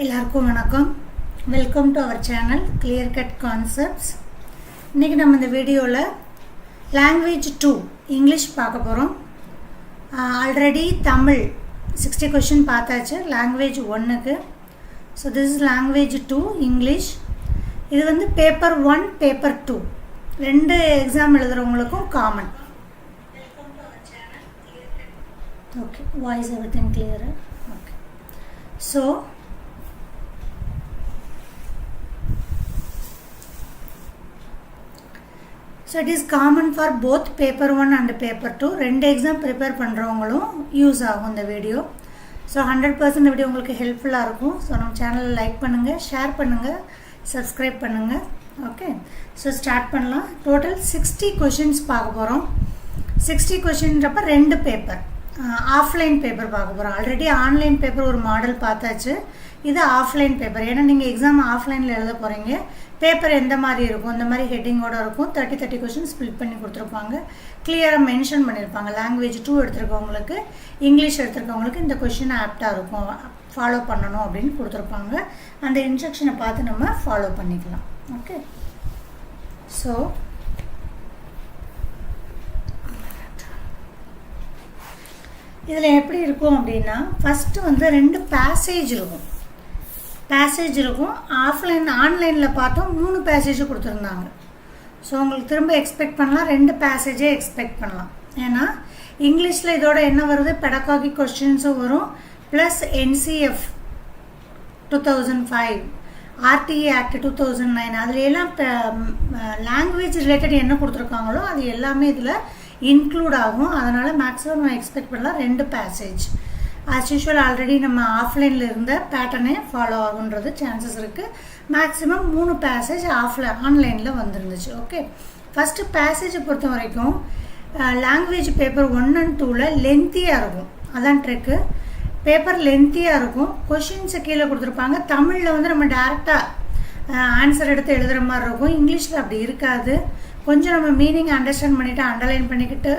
எல்லாருக்கும் வணக்கம். Welcome to our channel Ctet concepts. இன்றைக்கி நம்ம இந்த வீடியோவில் லாங்குவேஜ் 2 இங்கிலீஷ் பார்க்க போகிறோம். ஆல்ரெடி தமிழ் 60 கொஷின் பார்த்தாச்சு லாங்குவேஜ் 1க்கு. So this is language 2 English. இது வந்து பேப்பர் 1 பேப்பர் 2 ரெண்டு எக்ஸாம் எழுதுகிறவங்களுக்கும் common. Okay, voice everything clear. Okay, so it is common for both paper 1 and paper 2. ரெண்டு எக்ஸாம் ப்ரிப்பேர் பண்ணுறவங்களும் யூஸ் ஆகும் இந்த வீடியோ. ஸோ 100% வீடியோ உங்களுக்கு ஹெல்ப்ஃபுல்லாக இருக்கும். ஸோ நம்ம சேனலில் லைக் பண்ணுங்கள், ஷேர் பண்ணுங்கள், சப்ஸ்கிரைப் பண்ணுங்கள். ஓகே, ஸோ ஸ்டார்ட் பண்ணலாம். டோட்டல் 60 கொஷின்ஸ் பார்க்க போகிறோம். 60 கொஷின்றப்ப ரெண்டு பேப்பர், ஆஃப்லைன் பேப்பர் பார்க்க போகிறோம். ஆல்ரெடி ஆன்லைன் பேப்பர் ஒரு மாடல் பார்த்தாச்சு. இது ஆஃப்லைன் பேப்பர். ஏன்னா நீங்கள் எக்ஸாம் ஆஃப்லைனில் எழுத போகிறீங்க. பேப்பர் எந்த மாதிரி இருக்கும், இந்த மாதிரி ஹெட்டிங்கோடு இருக்கும். 30 கொஷின் ஸ்ப்ளிட் பண்ணி கொடுத்துருப்பாங்க. கிளியராக மென்ஷன் பண்ணியிருப்பாங்க. லாங்குவேஜ் 2 எடுத்துருக்கவங்களுக்கு, இங்கிலீஷ் எடுத்துருக்கவங்களுக்கு இந்த கொஷின் ஆப்டாக இருக்கும், ஃபாலோ பண்ணணும் அப்படின்னு கொடுத்துருப்பாங்க. அந்த இன்ஸ்ட்ரக்ஷனை பார்த்து நம்ம ஃபாலோ பண்ணிக்கலாம். ஓகே, ஸோ இதில் எப்படி இருக்கும் அப்படின்னா, ஃபஸ்ட்டு வந்து ரெண்டு பேசேஜ் இருக்கும். ஆன்லைனில் பார்த்தோம் 3 பேசேஜ் கொடுத்துருந்தாங்க. ஸோ உங்களுக்கு திரும்ப எக்ஸ்பெக்ட் பண்ணலாம், ரெண்டு பேசேஜே எக்ஸ்பெக்ட் பண்ணலாம். ஏன்னா இங்கிலீஷில் இதோட என்ன வருது, பெடகாகி கொஸ்டின்ஸும் வரும், ப்ளஸ் NCF 2005, RTA ஆக்ட் 2009, அதில் எல்லாம் லாங்குவேஜ் ரிலேட்டட் என்ன கொடுத்துருக்காங்களோ அது எல்லாமே இதில் இன்க்ளூட் ஆகும். அதனால் மேக்ஸிமம் நம்ம எக்ஸ்பெக்ட் பண்ணலாம் ரெண்டு பேசேஜ். ஆஸ் யூஷுவல் ஆல்ரெடி நம்ம ஆஃப்லைனில் இருந்த பேட்டர்னே ஃபாலோ ஆகுன்றது சான்சஸ் இருக்குது. மேக்ஸிமம் 3 பேசேஜ் ஆன்லைனில் வந்துருந்துச்சு. ஓகே, ஃபஸ்ட்டு பேசேஜை பொறுத்த வரைக்கும் லாங்குவேஜ் பேப்பர் 1 and 2ல் லென்த்தியாக இருக்கும். அதான் ட்ரிக்கு. பேப்பர் லென்த்தியாக இருக்கும். கொஷின்ஸை கீழே கொடுத்துருப்பாங்க. தமிழில் வந்து நம்ம டேரெக்டாக ஆன்சர் எடுத்து எழுதுகிற மாதிரி இருக்கும். இங்கிலீஷில் அப்படி இருக்காது. கொஞ்சம் நம்ம மீனிங் அண்டர்ஸ்டாண்ட் பண்ணிவிட்டு அண்டர்லைன் பண்ணிக்கிட்டு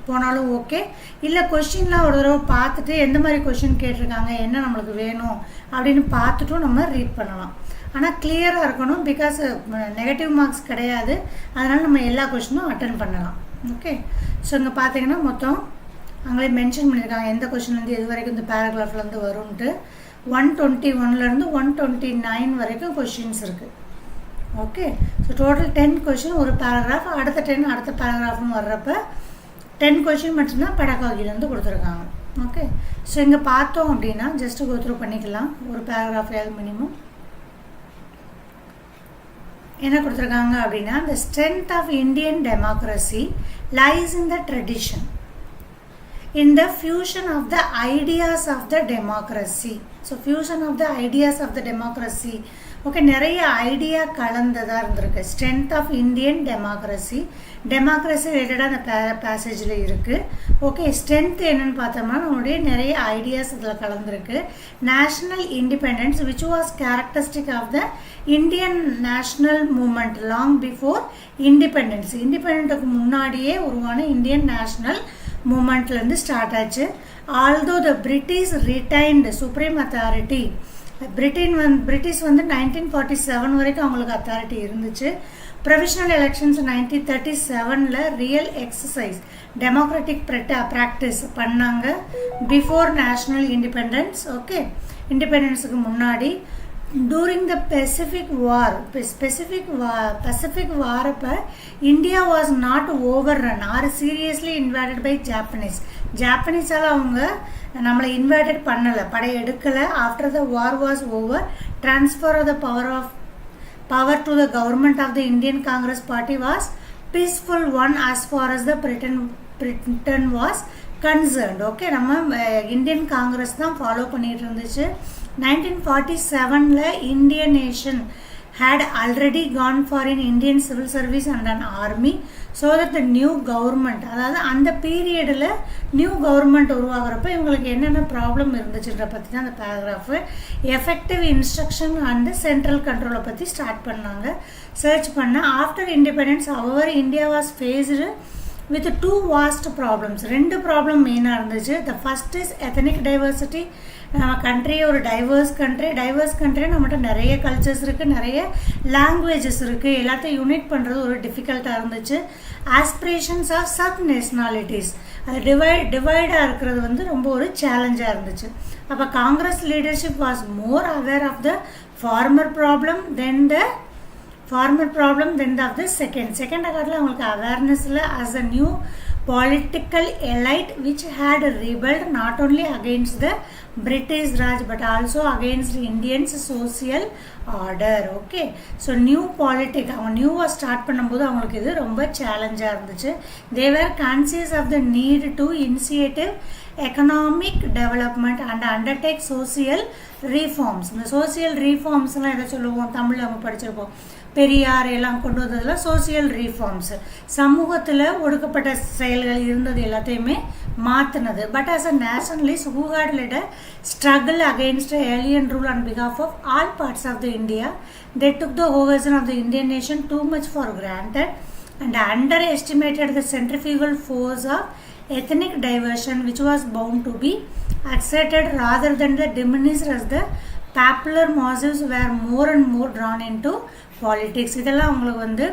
போனாலும் ஓகே. இல்லை கொஷின்லாம் ஒரு தடவை பார்த்துட்டு எந்த மாதிரி கொஷின் கேட்டிருக்காங்க, என்ன நம்மளுக்கு வேணும் அப்படின்னு பார்த்துட்டும் நம்ம ரீட் பண்ணலாம். ஆனால் கிளியராக இருக்கணும். பிகாஸ் நெகட்டிவ் மார்க்ஸ் கிடையாது. அதனால் நம்ம எல்லா கொஷினும் அட்டன் பண்ணலாம். ஓகே, ஸோ இங்கே பார்த்தீங்கன்னா மொத்தம் அங்களே மென்ஷன் பண்ணியிருக்காங்க எந்த கொஷின்லேருந்து எது வரைக்கும் இந்த பேராகிராஃப்லேருந்து வரும்ன்ட்டு. 121லேருந்து 129 வரைக்கும் கொஷின்ஸ் இருக்குது. ஓகே, ஸோ டோட்டல் 10 கொஷின் ஒரு பேராகிராஃப். அடுத்த 10 அடுத்த பேராகிராஃப்னு வர்றப்ப 10 கொஷின் மட்டும்தான் பெடகாகிலேருந்து கொடுத்துருக்காங்க. ஓகே, ஸோ இங்கே பார்த்தோம் அப்படின்னா ஜஸ்ட்டு கோத்ரூ பண்ணிக்கலாம். ஒரு பேராகிராஃப் மினிமம் என்ன கொடுத்துருக்காங்க அப்படின்னா, the strength of Indian democracy lies in the tradition, in the fusion of the ideas of the democracy. So fusion of the ideas of the democracy. Okay, நிறைய idea கலந்ததாக இருந்திருக்கு. Strength of Indian democracy ரிலேட்டடாக அந்த பேசேஜில் இருக்குது. Okay, strength என்னென்னு பார்த்தோம்னா நம்மளுடைய நிறைய ஐடியாஸ் இதில் கலந்துருக்கு. National independence which was characteristic of the Indian national movement long before இண்டிபெண்டன்ட்டுக்கு முன்னாடியே உருவான இந்தியன் நேஷ்னல் மூமெண்ட்லேருந்து ஸ்டார்ட் ஆச்சு. Although the British retained supreme authority, British வந்து 1947 வரைக்கும் அவங்களுக்கு அத்தாரிட்டி இருந்துச்சு. ப்ரொவிஷனல் எலெக்ஷன்ஸ் 1937ல் ரியல் எக்ஸசைஸ் டெமோக்ராட்டிக் ப்ராக்டிஸ் பண்ணாங்க பிஃபோர் நேஷ்னல் இண்டிபெண்டன்ஸ். ஓகே, இண்டிபெண்டன்ஸுக்கு முன்னாடி. டூரிங் த பசிபிக் வார் அப்போ India was not over run or seriously invaded by ஜாப்பனீஸால் அவங்க நம்மளை இன்வைட்டட் பண்ணலை, படை எடுக்கலை. After the war was over, transfer of the power to the government of the Indian Congress party was peaceful one as far as the Britain was concerned. Okay, நம்ம Indian Congress தான் follow பண்ணிட்டு இருந்துச்சு. 1947ல் Indian nation had already gone for an Indian civil service and an army, so that the new government, அதாவது அந்த பீரியடில் new government உருவாகிறப்ப இவங்களுக்கு என்னென்ன ப்ராப்ளம் இருந்துச்சுன்ற பற்றி தான் அந்த paragraph. Effective instruction and central கண்ட்ரோலை பற்றி ஸ்டார்ட் பண்ணாங்க, சர்ச் பண்ண. After independence our India was faced with two vast problems. ரெண்டு ப்ராப்ளம் மெயினாக இருந்துச்சு. The first is ethnic diversity. நம்ம கண்ட்ரி ஒரு டைவர்ஸ் கண்ட்ரி நம்மகிட்ட நிறைய கல்ச்சர்ஸ் இருக்குது, நிறைய லாங்குவேஜஸ் இருக்குது, எல்லாத்தையும் யூனிட் பண்ணுறது ஒரு டிஃபிகல்ட்டாக இருந்துச்சு. ஆஸ்பிரேஷன்ஸ் ஆஃப் சப் நேஷனாலிட்டிஸ், அது டிவைடாக இருக்கிறது வந்து ரொம்ப ஒரு சேலஞ்சாக இருந்துச்சு. அப்போ Congress leadership was more aware of the former problem then of the second அகாட்டில் அவங்களுக்கு அவேர்னஸில் as a new political elite which had rebelled not only against the British Raj but also against Indians social order. Okay, so new politics அவங்க நியூவாக start பண்ணும்போது அவங்களுக்கு இது ரொம்ப சேலஞ்சாக இருந்துச்சு. they were conscious of the need to initiative economic development and undertake social reforms. இந்த social ரீஃபார்ம்ஸ்லாம் எதை சொல்லுவோம், தமிழில் நம்ம படிச்சிருப்போம், பெரியார் எல்லாம் கொண்டு வந்ததில் சோசியல் ரீஃபார்ம்ஸ், சமூகத்தில் ஒடுக்கப்பட்ட செயல்கள் இருந்தது எல்லாத்தையுமே மாற்றினது. But as a nationalist who had led a struggle against alien rule on பிகாஃப் of all parts of the India, they took the cohesion of the Indian nation too much for granted and underestimated the centrifugal force of ethnic diversion which was bound to be accepted rather than the diminished as the popular masses were more and more drawn into politics. இதெல்லாம் உங்களுக்கு வந்து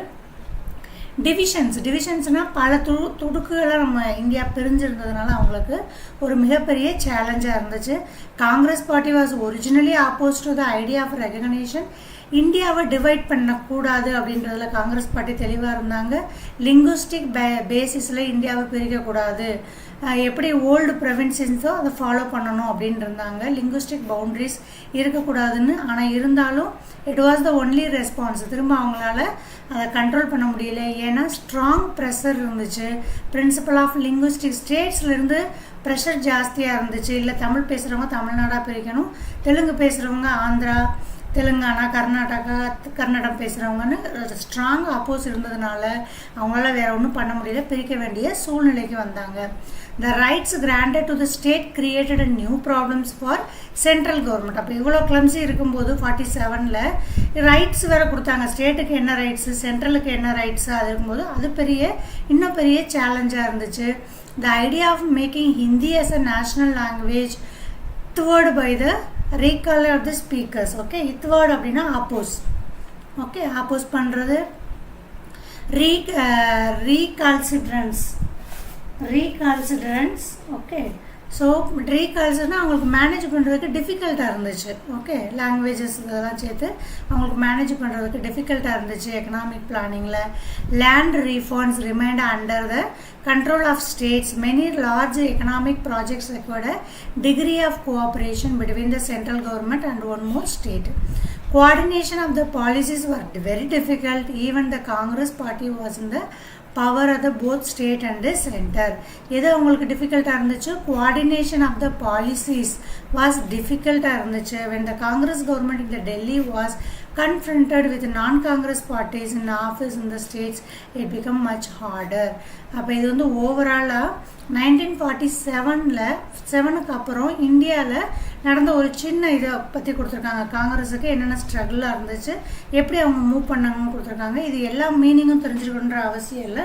டிவிஷன்ஸ்னால் பல துடுக்குகளை நம்ம India பிரிஞ்சிருந்ததுனால அவங்களுக்கு ஒரு மிகப்பெரிய சேலஞ்சாக இருந்துச்சு. Congress party was originally oppose to the idea of recognition. இந்தியாவை டிவைட் பண்ணக்கூடாது அப்படின்றதுல காங்கிரஸ் பார்ட்டி தெளிவாக இருந்தாங்க. லிங்குஸ்டிக் பேசிஸில் இந்தியாவை பிரிக்கக்கூடாது, எப்படி ஓல்டு ப்ரொவின்சஸோ அதை ஃபாலோ பண்ணணும் அப்படின்னு இருந்தாங்க. லிங்குஸ்டிக் பவுண்ட்ரிஸ் இருக்கக்கூடாதுன்னு. ஆனால் இருந்தாலும் it was the only response. திரும்ப அவங்களால அதை கண்ட்ரோல் பண்ண முடியல, ஏன்னா ஸ்ட்ராங் ப்ரெஷர் இருந்துச்சு. பிரின்சிபல் ஆஃப் லிங்குஸ்டிக் ஸ்டேட்ஸ்லேருந்து ப்ரெஷர் ஜாஸ்தியாக இருந்துச்சு. இல்லை தமிழ் பேசுகிறவங்க தமிழ்நாடாக பிரிக்கணும், தெலுங்கு பேசுகிறவங்க ஆந்திரா, தெலுங்கானா, கர்நாடகம் பேசுகிறவங்கன்னு ஸ்ட்ராங் அப்போஸ் இருந்ததுனால அவங்களால வேற ஒன்றும் பண்ண முடியல, பிரிக்க வேண்டிய சூழ்நிலைக்கு வந்தாங்க. The rights granted to the state created a new problems for central government. அப்போ இவ்வளோ கிளம்ஸி இருக்கும்போது 47ல் ரைட்ஸ் வேற கொடுத்தாங்க. ஸ்டேட்டுக்கு என்ன ரைட்ஸு, சென்ட்ரலுக்கு என்ன ரைட்ஸு, அது இருக்கும்போது அது இன்னும் பெரிய சேலஞ்சாக இருந்துச்சு. The idea of making Hindi as a national language thwarted by the recall of the speakers. Okay, ithward அப்படின்னா ஆப்போஸ். ஓகே, ஆப்போஸ் பண்ணுறது. ரீகால்சிட்ரன்ஸ். ஓகே, ஸோ ரீகால்ஸ்னால் அவங்களுக்கு மேனேஜ் பண்ணுறதுக்கு டிஃபிகல்ட்டாக இருந்துச்சு. ஓகே, லாங்குவேஜஸ் இதெல்லாம் சேர்த்து அவங்களுக்கு மேனேஜ் பண்ணுறதுக்கு டிஃபிகல்ட்டாக இருந்துச்சு. எக்கனாமிக் பிளானிங்கில் land reforms remained under the control of states. Many large economic projects required a degree of cooperation between the central government and one more state. Coordination of the policies were very difficult. Even the Congress party was in the power of the both state and the center. எது உங்களுக்கு டிஃபிகல்ட்டாக இருந்துச்சு, coordination of the policies was difficult-ஆக இருந்துச்சு. when the Congress government in the Delhi was confronted with non-Congress parties in office in the states, it became much harder. அப்போ இது வந்து ஓவராலாக 1947க்கு அப்புறம் இந்தியாவில் நடந்த ஒரு சின்ன இதை பற்றி கொடுத்துருக்காங்க. காங்கிரஸுக்கு என்னென்ன ஸ்ட்ரகிளாக இருந்துச்சு, எப்படி அவங்க மூவ் பண்ணாங்கன்னு கொடுத்துருக்காங்க. இது எல்லா மீனிங்கும் தெரிஞ்சுக்கணுன்ற அவசியம் இல்லை.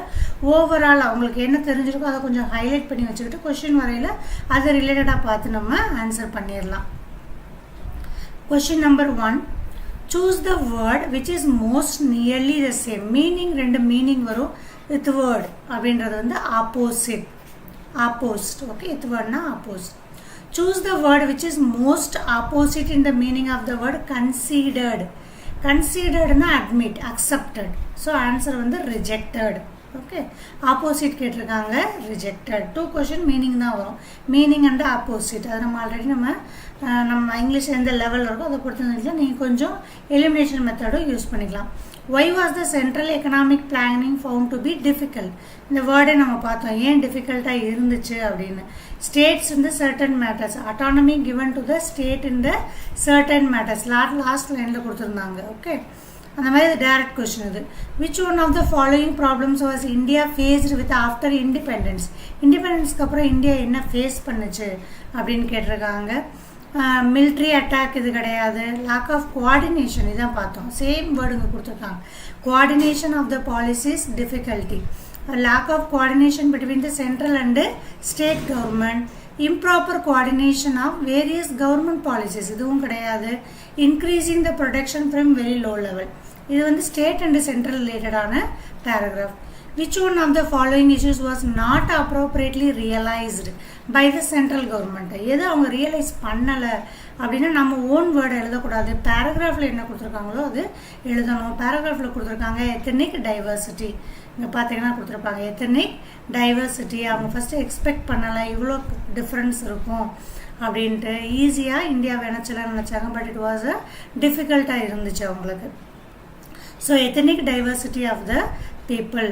ஓவரால் அவங்களுக்கு என்ன தெரிஞ்சிருக்கோ அதை கொஞ்சம் ஹைலைட் பண்ணி வச்சுக்கிட்டு கொஷின் வரையில் அதை ரிலேட்டடாக பார்த்து நம்ம ஆன்சர் பண்ணிடலாம். Question number 1, choose the word which is most nearly the same. Meaning ரெண்டு மீனிங் வரும். வித் வேர்ட் அப்படின்றது வந்து ஆப்போசிட், ஆப்போஸ்ட். ஓகே, வித் வேர்ட்னா opposite. choose the word which is most opposite in the meaning of the word considered. consideredனா admit, accepted. So answer வந்து rejected. Okay, opposite கேட்டிருக்காங்க, rejected. 2 question meaning தான் வரும். Meaning and opposite அது நம்ம already நம்ம English எந்த லெவலில் இருக்கோ அதை பொறுத்தவரைக்கும் நீங்கள் கொஞ்சம் எலிமினேஷன் மெத்தடும் யூஸ் பண்ணிக்கலாம். why was the central economic planning found to be difficult? இந்த வேர்டை நம்ம பார்த்தோம், ஏன் டிஃபிகல்ட்டாக இருந்துச்சு அப்படின்னு. ஸ்டேட்ஸ் இந்த certain matters, autonomy given to the state in the certain matters. Last லைனில் கொடுத்துருந்தாங்க. ஓகே, அந்த மாதிரி இது டைரக்ட் கொஸ்டின். இது which one of the following problems was India faced with after independence? இண்டிபெண்டன்ஸ்க்கு அப்புறம் இந்தியா என்ன ஃபேஸ் பண்ணுச்சு அப்படின்னு கேட்டிருக்காங்க. மிலிட்ரி அட்டாக் இது கிடையாது. லாக் ஆஃப் கோஆர்டினேஷன் இதான் பார்த்தோம். சேம் வேர்டுங்க கொடுத்துருக்காங்க. Coordination of the policies difficulty. a lack of coordination between the central and state government, improper coordination of various government policies, இதுவும் கிடையாது, increasing the protection from very low level. இது வந்து state and central related ஆன paragraph. Which one of the following issues was not appropriately realized by the central government? எது அவங்க realise பண்ணலை அப்படின்னா நம்ம ஓன் வேர்டு எழுதக்கூடாது, பேராகிராஃபில் என்ன கொடுத்துருக்காங்களோ அது எழுதணும். பேராகிராஃபில் கொடுத்துருக்காங்க எத்தனிக் டைவர்சிட்டி, இங்கே பார்த்தீங்கன்னா கொடுத்துருப்பாங்க எத்தனிக் டைவர்சிட்டி. அவங்க ஃபஸ்ட்டு எக்ஸ்பெக்ட் பண்ணலை இவ்வளோ டிஃப்ரென்ஸ் இருக்கும் அப்படின்ட்டு. ஈஸியாக இந்தியா வேணச்சலாம் நினச்சாங்க, பட் இட் வாஸ் டிஃபிகல்ட்டாக இருந்துச்சு அவங்களுக்கு. So ethnic diversity of the people.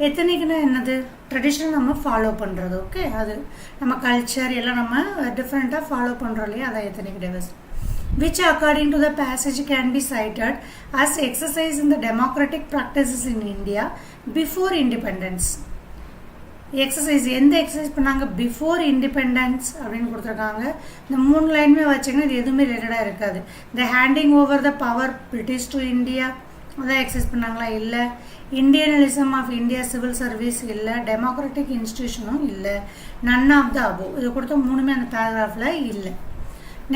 எத்தனிக்னா என்னது? ட்ரெடிஷனல் நம்ம ஃபாலோ பண்ணுறது. ஓகே, அது நம்ம கல்ச்சர் எல்லாம் நம்ம டிஃப்ரெண்ட்டாக ஃபாலோ பண்ணுறோம் இல்லையா, அதான் ethnic diversity. which according to the passage can be cited as exercise in the democratic practices in India before independence. Exercise எந்த எக்ஸசைஸ் பண்ணாங்க? பிஃபோர் இண்டிபெண்டன்ஸ் அப்படின்னு கொடுத்துருக்காங்க. இந்த 3 லைனுமே வச்சிங்கன்னா இது எதுவுமே ரிலேட்டடாக இருக்காது. The handing over the power British to India, அதான் எக்ஸசைஸ் பண்ணாங்களா? இல்லை. Indianism of India civil service இல்லை. டெமோக்ராட்டிக் இன்ஸ்டிடியூஷனும் இல்லை. None of the above. இது கொடுத்த 3மே அந்த பேராகிராஃபில் இல்லை.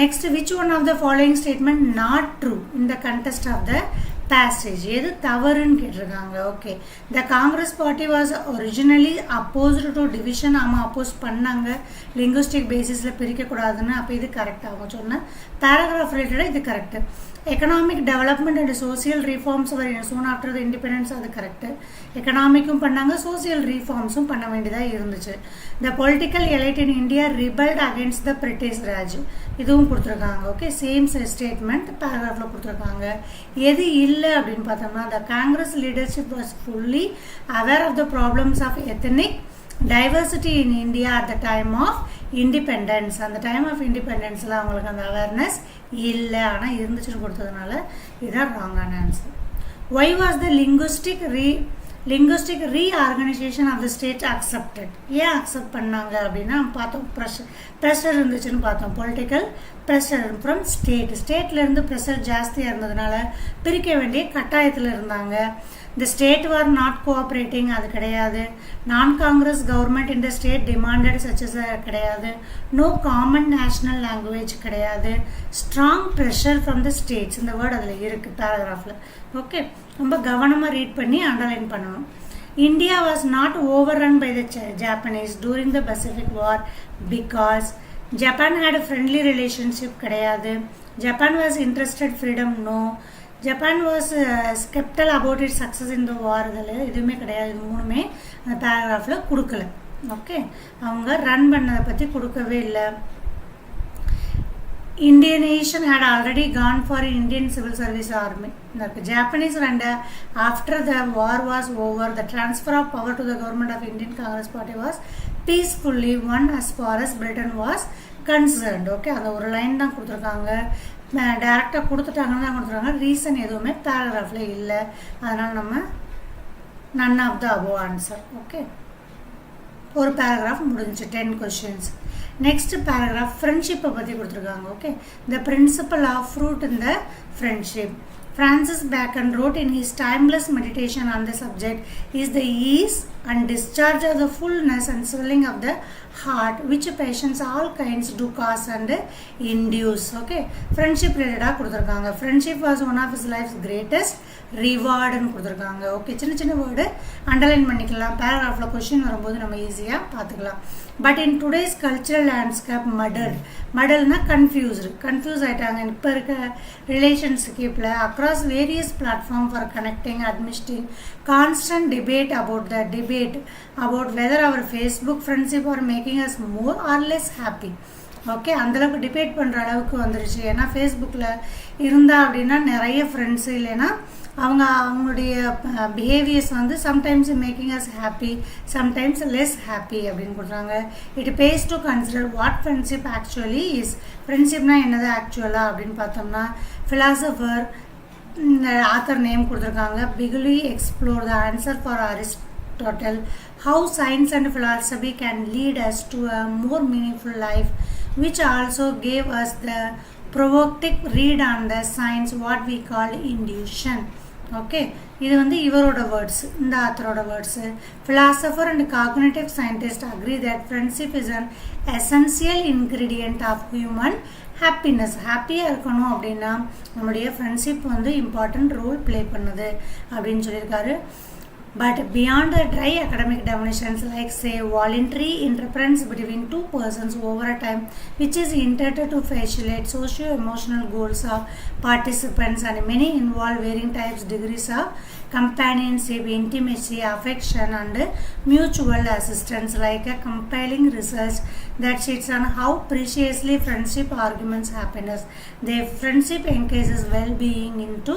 Next, which one of the following statement not true in the context of the passage? எது தவறுன்னு கேட்டிருக்காங்க. Okay, the Congress party was originally opposed to division. ஆமாம், அப்போஸ் பண்ணாங்க, லிங்குஸ்டிக் பேசிஸில் பிரிக்கக்கூடாதுன்னு. அப்போ இது கரெக்டாக அவங்க சொன்ன பேராகிராஃப் ரிலேட்டடாக இது correct. Economic development and social reforms were soon after the independence, அது கரெக்டு. எக்கனாமிக்கும் பண்ணாங்க, சோசியல் ரீஃபார்ம்ஸும் பண்ண வேண்டியதாக இருந்துச்சு. The political elite in India rebelled against the British Raj, இதுவும் கொடுத்துருக்காங்க. ஓகே, சேம் ஸ்டேட்மெண்ட் பேராகிராஃபில் கொடுத்துருக்காங்க. எது இல்லை அப்படின்னு பார்த்தோம்னா, the Congress leadership was fully aware of the problems of ethnic diversity in India at the time of independence. அந்த டைம் ஆஃப் இண்டிபெண்டன்ஸில் அவங்களுக்கு அந்த அவேர்னஸ் இல்லை, ஆனால் இருந்துச்சுன்னு கொடுத்ததுனால இதுதான் ராங்கான answer. Why was the linguistic reorganisation of the state accepted? ஏன் அக்செப்ட் பண்ணாங்க அப்படின்னா பார்த்தோம், ப்ரெஷர் இருந்துச்சுன்னு பார்த்தோம். பொலிட்டிக்கல் ப்ரெஷர் ஃப்ரம் ஸ்டேட்லேருந்து ப்ரெஷர் ஜாஸ்தியாக இருந்ததுனால பிரிக்க வேண்டிய கட்டாயத்தில் இருந்தாங்க. The state were not cooperating, அது கிடையாது. நான் காங்கிரஸ் கவர்மெண்ட் இந்த ஸ்டேட் டிமாண்டட் சச்சஸ், கிடையாது. நோ காமன் நேஷ்னல் லாங்குவேஜ், கிடையாது. Strong pressure from the states, இந்த வேர்டு அதில் இருக்குது பேராகிராஃபில். ஓகே, ரொம்ப கவனமாக ரீட் பண்ணி அண்டர்லைன் பண்ணணும். India was not over run by the Japanese during the Pacific war because Japan had a friendly relationship, கிடையாது. Japan was interested freedom, no. Japan was sceptical about it success in the war, இதில் எதுவுமே கிடையாது. இது 3மே அந்த பேராகிராஃபில் கொடுக்கல. Okay, அவங்க run பண்ணதை பற்றி கொடுக்கவே இல்லை. Indian nation had already gone for Indian civil service army. The Japanese surrender after the war was over. The transfer of power to the government of Indian Congress Party was peacefully won as far as Britain was concerned. Okay, அந்த ஒரு line தான் கொடுத்துருக்காங்க, டைரெக்டாக கொடுத்துட்டாங்கன்னு தான் கொடுத்துருக்காங்க. Reason எதுவுமே பேராகிராஃபில் இல்லை, அதனால் நம்ம none of the above answer. Okay, ஒரு பேராகிராஃப் முடிஞ்சு 10 questions. நெக்ஸ்ட் பேராகிராஃப் ஃப்ரெண்ட்ஷிப்பை பற்றி கொடுத்துருக்காங்க. Okay, the principal of fruit in the friendship. Francis Bacon wrote in his timeless meditation on the subject is the ease and discharge of the fullness and swelling of the heart which patients all kinds do cause and induce. Okay, friendship related கொடுத்துருக்காங்க. Friendship was one of his life's greatest reward ன்னு கொடுத்துருக்காங்க. Okay, சின்ன சின்ன word underline பண்ணிக்கலாம், பேராகிராஃபில் question வரும்போது நம்ம ஈஸியாக பார்த்துக்கலாம். But in today's cultural landscape மடல்னா கன்ஃபியூஸ் ஆகிட்டாங்க. இப்போ இருக்க ரிலேஷன்ஷிப்பில் across various platform for connecting அட்மிஸ்டிங் constant debate about whether our Facebook friendship are making us more or less happy. Okay, அந்தளவுக்கு டிபேட் பண்ணுற அளவுக்கு வந்துருச்சு. ஏன்னா ஃபேஸ்புக்கில் இருந்தா அப்படின்னா நிறைய ஃப்ரெண்ட்ஸு, இல்லைன்னா அவங்களுடைய பிஹேவியர்ஸ் வந்து sometimes making us happy, sometimes less happy அப்படின்னு கொடுக்குறாங்க. It pays to consider what friendship actually is. ஃப்ரெண்ட்ஷிப்னா என்னது ஆக்சுவலாக அப்படின்னு பார்த்தோம்னா, ஃபிலாசபர் ஆத்தர் நேம் கொடுத்துருக்காங்க. பிகுலி explore the answer for Aristotle, how science and philosophy can lead us to a more meaningful life, which also gave us the provocative read on the science what we call intuition. Okay, இது வந்து இவரோட words, இந்த ஆத்தரோட words. Philosopher and cognitive scientists agree that friendship is an essential ingredient of human happiness. ஹாப்பியாக இருக்கணும் அப்படின்னா நம்முடைய friendship வந்து important role play பண்ணுது அப்படின்னு சொல்லியிருக்காரு. But beyond the dry academic definitions like say voluntary interference between two persons over a time which is intended to facilitate socio-emotional goals of participants and many involve varying types degrees of companionship, intimacy, affection and mutual assistance like a compelling research that sheds on how preciously friendship arguments happiness. Their friendship encourages well-being into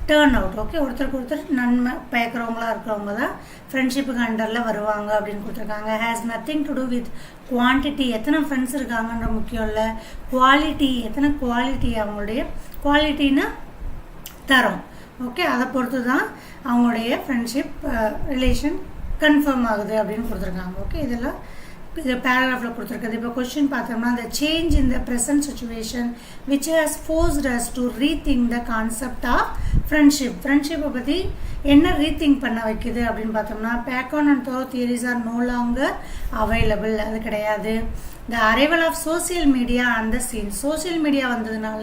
turn out. Okay, ஒருத்தருக்கு ஒருத்தர் நன்மை பயக்கிறவங்களா இருக்கிறவங்க தான் ஃப்ரெண்ட்ஷிப்புக்கு அண்டரில் வருவாங்க அப்படின்னு கொடுத்துருக்காங்க. Has nothing to do with quantity, எத்தனை friends இருக்காங்கன்ற முக்கியம் இல்லை, குவாலிட்டி, எத்தனை குவாலிட்டி, அவங்களுடைய குவாலிட்டின்னா தரம். ஓகே, அதை பொறுத்து தான் அவங்களுடைய ஃப்ரெண்ட்ஷிப் ரிலேஷன் கன்ஃபார்ம் ஆகுது அப்படின்னு கொடுத்துருக்காங்க. ஓகே, இதெல்லாம் இது பேராகிராஃபில் கொடுத்துருக்குது. இப்போ கொஸ்டின் பார்த்தோம்னா the change in the present situation which has forced us to rethink the concept of friendship. ஃப்ரெண்ட்ஷிப்பை பற்றி என்ன ரீதிங்க் பண்ண வைக்குது அப்படின்னு பார்த்தோம்னா Bacon and Thoreau theories are no longer available, அது கிடையாது. the arrival of social media on the scene, social media வந்ததுனால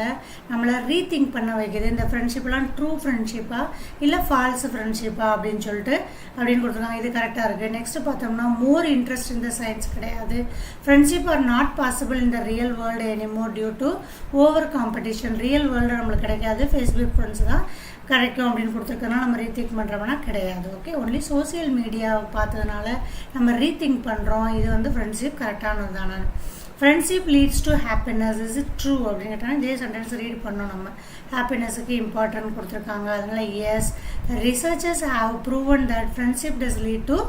நம்மளை ரீதிங்க் பண்ண வைக்குது. இந்த ஃப்ரெண்ட்ஷிப்லாம் ட்ரூ ஃப்ரெண்ட்ஷிப்பா இல்லை ஃபால்ஸ் ஃப்ரெண்ட்ஷிப்பா அப்படின்னு சொல்லிட்டு அப்படின்னு கொடுத்துருக்காங்க. இது கரெக்டாக இருக்குது. நெக்ஸ்ட் பார்த்தோம்னா மோர் இன்ட்ரெஸ்ட் இந்த சயின்ஸ் கிடையாது. Friendship are not possible in the real world anymore due to over competition. Real world நம்மளுக்கு கிடைக்காது, ஃபேஸ்புக் ஃப்ரெண்ட்ஸ் தான் கிடைக்கும் அப்படின்னு கொடுத்துருக்கனால நம்ம ரீதிங்க் பண்ணுறோம்னா கிடையாது. ஓகே, ஒன்லி சோசியல் மீடியாவை பார்த்ததுனால நம்ம ரீதிங்க் பண்ணுறோம். இது வந்து ஃப்ரெண்ட்ஷிப் கரெக்டானது தானே. Friendship leads to happiness, is it true அப்படின்னு கேட்டால் இதே சென்டென்ஸ் ரீட் பண்ணோம். நம்ம ஹாப்பினஸுக்கு இம்பார்ட்டன்ட் கொடுத்துருக்காங்க. அதனால yes, researchers have proven that friendship does lead to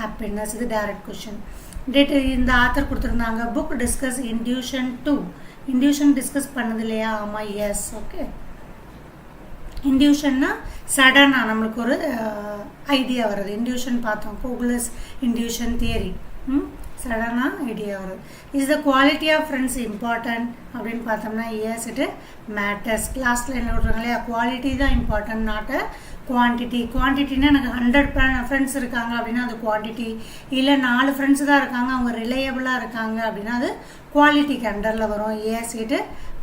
happiness. இது டைரக்ட் கொஸ்டின். டேட் இந்த ஆத்தர் கொடுத்துருந்தாங்க. Book discuss intuition 2. Intuition discuss பண்ணது இல்லையா? ஆமாம், எஸ். ஓகே, இன்டியூஷன்னா சடனாக நம்மளுக்கு ஒரு ஐடியா வருது. இன்டியூஷன் பார்த்தோம், கோகுலஸ் இன்டியூஷன் தியரி. சடனாக ஐடியா வருது. Is the quality of friends important அப்படின்னு பார்த்தோம்னா எஸ், இட் மேட்டர்ஸ். லாஸ்ட்டில் என்ன சொல்கிறாங்க இல்லையா, குவாலிட்டி தான் இம்பார்ட்டன்ட், நாட் அ குவான்டிட்டி. குவான்டிட்டின்னா எனக்கு 100 ஃப்ரெண்ட்ஸ் இருக்காங்க அப்படின்னா அது குவான்டிட்டி. இல்லை 4 ஃப்ரெண்ட்ஸ் தான் இருக்காங்க, அவங்க ரிலையபிளாக இருக்காங்க அப்படின்னா அது குவாலிட்டிக்கு அண்டரில் வரும். Yes, it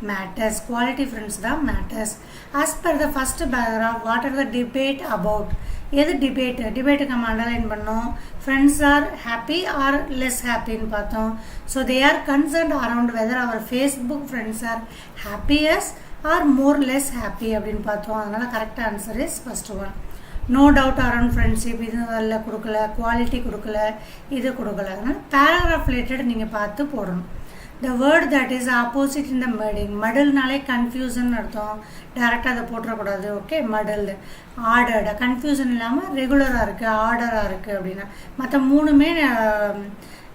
matters. Quality friends தான் matters. As per the first paragraph what are the debate about? எது டிபேட்டு? டிபேட்டுக்கு நம்ம அண்டர்லைன் பண்ணோம். Friends are happy or less ஹாப்பின்னு பார்த்தோம். So they are concerned around whether our Facebook friends are happiest or more less happy அப்படின்னு பார்த்தோம். அதனால் correct answer is first one. No doubt around friendship, இது நல்ல கொடுக்கல, குவாலிட்டி கொடுக்கல, இது கொடுக்கல. அதனால் பேராகிராஃப் ரிலேட்டட் நீங்கள் பார்த்து போடணும். the word that is opposite in the muddling, muddleனாலே கன்ஃபியூஷன் அர்த்தம், டேரெக்டாக அதை போட்டுறக்கூடாது. ஓகே, muddled, ஆர்டர்டு, கன்ஃபியூஷன் இல்லாமல் ரெகுலராக இருக்குது, ஆர்டராக இருக்குது அப்படின்னா. மற்ற மூணுமே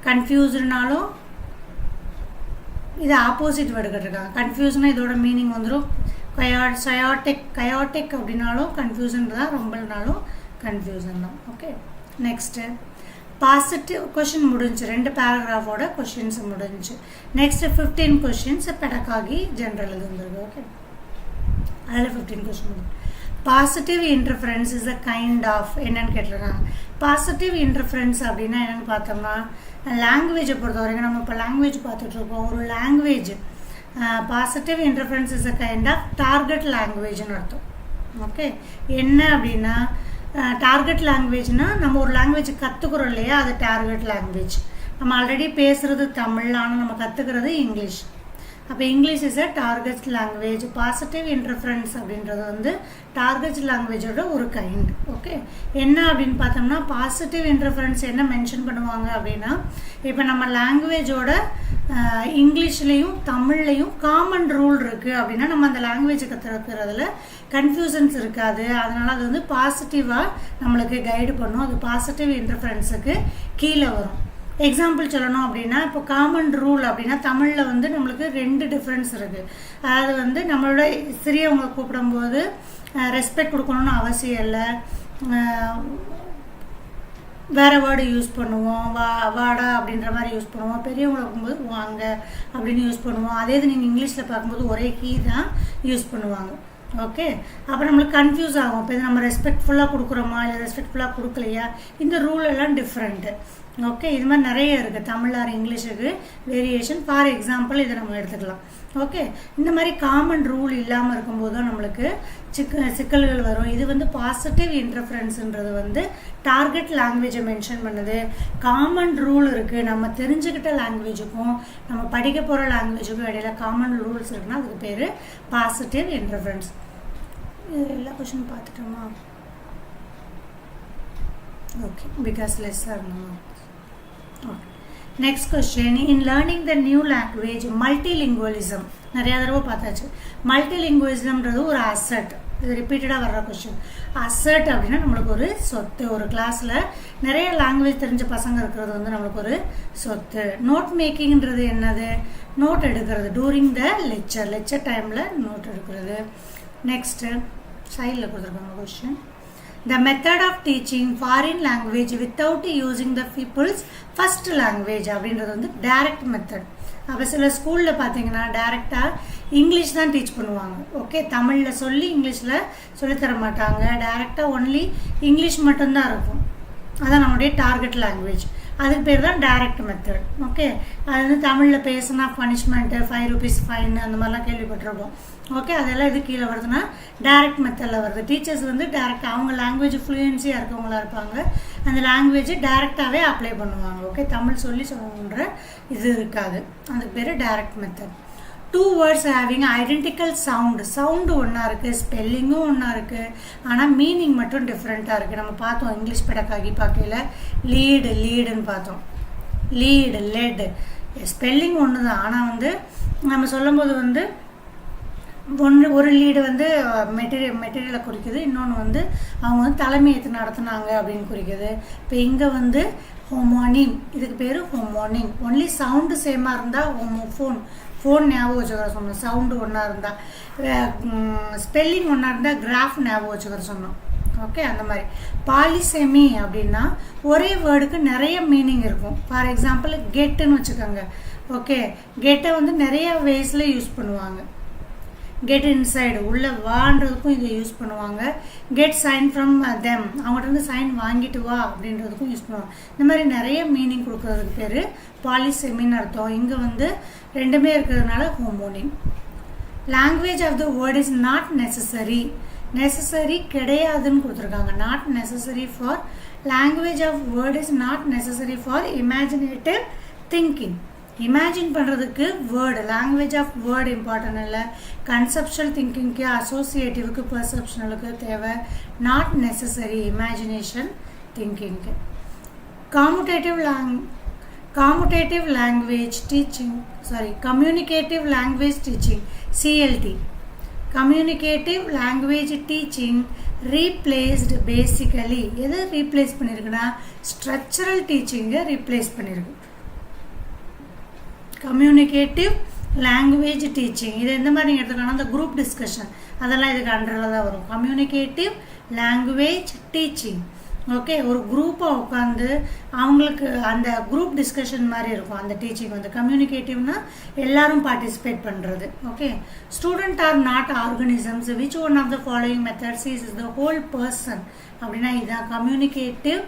கன்ஃபியூஸ்டுனாலும் இது ஆப்போசிட் வேர்டு கேட்டிருக்காங்க. கன்ஃபியூஷனாக இதோட மீனிங் வந்துடும் கயாட்டிக் அப்படின்னாலும் கன்ஃபியூஷன் தான், ரொம்பனாலும் கன்ஃபியூஷன் தான். ஓகே, நெக்ஸ்ட்டு பாசிட்டிவ் கொஷின் முடிஞ்சு, 2 பேராகிராஃபோட கொஷின்ஸ் முடிஞ்சு. நெக்ஸ்ட் 15 கொஷின்ஸ் பெடகாகி ஜென்ரல் இது வந்துருக்கு. ஓகே, அதில் 15 கொஷின் முடிஞ்சு. Positive interference is a kind of என்னன்னு கேட்டிருக்காங்க. பாசிட்டிவ் இன்டர்ஃபரன்ஸ் அப்படின்னா என்னென்னு பார்த்தோம்னா லாங்குவேஜை பொறுத்த வரைக்கும் நம்ம இப்போ லாங்குவேஜ் பார்த்துட்ருக்கோம். ஒரு language positive interference is a kind of target லாங்குவேஜ்னு அர்த்தம். ஓகே, என்ன அப்படின்னா டார்கெட் லாங்குவேஜ்னால் நம்ம ஒரு லாங்குவேஜ் கற்றுக்குறோம் இல்லையா, அது டார்கெட் லாங்குவேஜ். நம்ம ஆல்ரெடி பேசுகிறது தமிழ், ஆனால் நம்ம கற்றுக்கிறது இங்கிலீஷ். அப்போ English is a target language. Positive interference அப்படின்றது வந்து டார்கெட் லாங்குவேஜோட ஒரு கைண்ட். ஓகே, என்ன அப்படின்னு பார்த்தோம்னா பாசிட்டிவ் இன்டர்ஃபரன்ஸ் என்ன மென்ஷன் பண்ணுவாங்க அப்படின்னா, இப்போ நம்ம லாங்குவேஜோட இங்கிலீஷ்லேயும் தமிழ்லையும் காமன் ரூல் இருக்குது அப்படின்னா நம்ம அந்த லாங்குவேஜை கற்றுக்கிறதுல கன்ஃபியூஷன்ஸ் இருக்காது. அதனால் அது வந்து பாசிட்டிவாக நம்மளுக்கு கைடு பண்ணும். அது பாசிட்டிவ் இன்டர்ஃபரன்ஸுக்கு கீழே வரும். எக்ஸாம்பிள் சொல்லணும் அப்படின்னா இப்போ காமன் ரூல் அப்படின்னா தமிழில் வந்து நம்மளுக்கு 2 டிஃப்ரென்ஸ் இருக்குது. அதாவது வந்து நம்மளோட சிறியவங்களை கூப்பிடும்போது ரெஸ்பெக்ட் கொடுக்கணும்னு அவசியம் இல்லை, வேறு வேர்டு யூஸ் பண்ணுவோம், வாடா அப்படின்ற மாதிரி யூஸ் பண்ணுவோம். பெரியவங்களை பார்க்கும்போது வாங்க அப்படின்னு யூஸ் பண்ணுவோம். அதே இது நீங்கள் இங்கிலீஷில் பார்க்கும்போது ஒரே கீ தான் யூஸ் பண்ணுவாங்க. ஓகே, அப்போ நம்மளுக்கு கன்ஃபியூஸ் ஆகும். இப்போ இது நம்ம ரெஸ்பெக்ட்ஃபுல்லாக கொடுக்குறோமா இல்லை ரெஸ்பெக்ட்ஃபுல்லாக கொடுக்கலையா, இந்த ரூல் எல்லாம் டிஃப்ரெண்ட்டு. ஓகே, இது மாதிரி நிறைய இருக்குது. தமிழ் ஆர் இங்கிலீஷுக்கு வேரியேஷன். ஃபார் எக்ஸாம்பிள் இதை நம்ம எடுத்துக்கலாம். ஓகே, இந்த மாதிரி காமன் ரூல் இல்லாமல் இருக்கும்போது தான் நம்மளுக்கு சிக்கல்கள் வரும். இது வந்து பாசிட்டிவ் இன்டர்ஃபரன்ஸுன்றது டார்கெட் லாங்குவேஜை மென்ஷன் பண்ணுது. காமன் ரூல் இருக்குது. நம்ம தெரிஞ்சுக்கிட்ட லாங்குவேஜுக்கும் நம்ம படிக்க போகிற லாங்குவேஜுக்கும் இடையில காமன் ரூல்ஸ் இருக்குன்னா அதுக்கு பேர் பாசிட்டிவ் இன்டர்ஃபரன்ஸ். எல்லா கொஷினும் பார்த்துட்டோமா? ஓகே, பிகாஸ் லெஸ்ஸாக இருந்தோமா? Okay, next question. In learning the new language multilingualism நிறையா தடவை பார்த்தாச்சு. மல்டிலிங்குவலிசம்ன்றது ஒரு அசட். இது ரிப்பீட்டடாக வர்ற கொஸ்டின். அசட் அப்படின்னா நம்மளுக்கு ஒரு சொத்து. ஒரு கிளாஸில் நிறைய லாங்குவேஜ் தெரிஞ்ச பசங்க இருக்கிறது நம்மளுக்கு ஒரு சொத்து. நோட் மேக்கிங்ன்றது என்னது? நோட் எடுக்கிறது. டூரிங் த லெக்சர் டைமில் நோட் எடுக்கிறது. நெக்ஸ்ட்டு சைடில் கொடுத்துருக்காங்க question. The method of teaching foreign language without using the people's first language அப்படின்றது டைரக்ட் மெத்தட். அப்போ சில ஸ்கூலில் பார்த்தீங்கன்னா டைரெக்டாக இங்கிலீஷ் தான் டீச் பண்ணுவாங்க. ஓகே, தமிழில் சொல்லி இங்கிலீஷில் சொல்லித்தர மாட்டாங்க. டைரெக்டாக ஒன்லி இங்கிலீஷ் மட்டும்தான் இருக்கும். அதான் நம்மளுடைய டார்கெட் லாங்குவேஜ். அதுக்கு பேர் தான் டைரக்ட் மெத்தட். ஓகே, அது தமிழில் பேசினா பனிஷ்மெண்ட்டு, 5 rupees ஃபைன், அந்த மாதிரிலாம் கேள்விப்பட்டிருப்போம். ஓகே, அதெல்லாம் இது கீழே வருதுன்னா டைரக்ட் மெத்தடில் வருது. டீச்சர்ஸ் டைரெக்டாக அவங்க லாங்குவேஜ் ஃப்ளூயன்சியாக இருக்கவங்களா இருப்பாங்க. அந்த லாங்குவேஜை டைரெக்டாகவே அப்ளை பண்ணுவாங்க. ஓகே, தமிழ் சொல்லணுன்ற இது இருக்காது. அதுக்கு பேர் direct method. 2 words having identical sound ஒன்றா இருக்குது, ஸ்பெல்லிங்கும் ஒன்றா இருக்குது, ஆனால் மீனிங் மட்டும் டிஃப்ரெண்ட்டாக இருக்குது. நம்ம பார்த்தோம் இங்கிலீஷ் பெடகாகி பார்க்கையில் லீடுன்னு பார்த்தோம். லெட் ஸ்பெல்லிங் ஒன்று தான். ஆனால் நம்ம சொல்லும்போது ஒரு லீடு மெட்டீரியலை குறிக்குது. இன்னொன்று அவங்க தலைமை ஏற்று நடத்துனாங்க அப்படின்னு குறிக்குது. இப்போ இங்கே ஹோமோனிம், இதுக்கு பேர் ஹோமோனிம். ஒன்லி சவுண்டு சேமாக இருந்தால் ஃபோன் ஞாபகம் வச்சுக்கிற சொன்னோம். சவுண்டு ஒன்றா இருந்தால், ஸ்பெல்லிங் ஒன்றா இருந்தால் கிராஃப் ஞாபகம் வச்சுக்கிற சொன்னோம். ஓகே, அந்த மாதிரி. பாலிசெமி அப்படின்னா ஒரே வேர்டுக்கு நிறைய மீனிங் இருக்கும். ஃபார் எக்ஸாம்பிள் கெட்டுன்னு வச்சுக்கோங்க. ஓகே, கெட்டை நிறைய வேஸில் யூஸ் பண்ணுவாங்க. கெட் இன்சைடு உள்ள வான்றதுக்கும் இதை யூஸ் பண்ணுவாங்க. கெட் சைன் ஃப்ரம் தெம், அவங்கள்ட்ட சைன் வாங்கிட்டு வா அப்படின்றதுக்கும் யூஸ் பண்ணுவாங்க. இந்த மாதிரி நிறைய மீனிங் கொடுக்கறதுக்கு பேர் பாலிசெமின்னு அர்த்தம். இங்கே ரெண்டுமே இருக்கிறதுனால homonym. Language of the word is not necessary கிடையாதுன்னு கொடுத்துருக்காங்க. Not necessary for language of word is not necessary for imaginative thinking. Imagine பண்ணுறதுக்கு லாங்குவேஜ் ஆஃப் வேர்டு இம்பார்ட்டன் இல்லை. கன்செப்ஷுவல் திங்கிங்க்கு, அசோசியேட்டிவ்க்கு, பெர்செப்ஷனலுக்கு தேவை. நாட் நெசசரி இமேஜினேஷன் திங்கிங்க்கு. Communicative language teaching CLT. Communicative language teaching replaced basically எதை ரீப்ளேஸ் பண்ணியிருக்குன்னா structural டீச்சிங்கை ரீப்ளேஸ் பண்ணியிருக்கு. கம்யூனிகேட்டிவ் லாங்குவேஜ் டீச்சிங் இது எந்த மாதிரி நீங்கள் எடுத்துக்கணும்? அந்த குரூப் டிஸ்கஷன் அதெல்லாம் இதுக்கு அண்டரில் தான் வரும். Communicative language teaching. ஓகே, ஒரு குரூப்பாக உட்காந்து அவங்களுக்கு அந்த குரூப் டிஸ்கஷன் மாதிரி இருக்கும். அந்த டீச்சிங் கம்யூனிகேட்டிவ்னா எல்லாரும் பார்ட்டிசிபேட் பண்ணுறது. Okay, student are not organisms. Which one of the following methods is the whole person அப்படின்னா இதுதான் communicative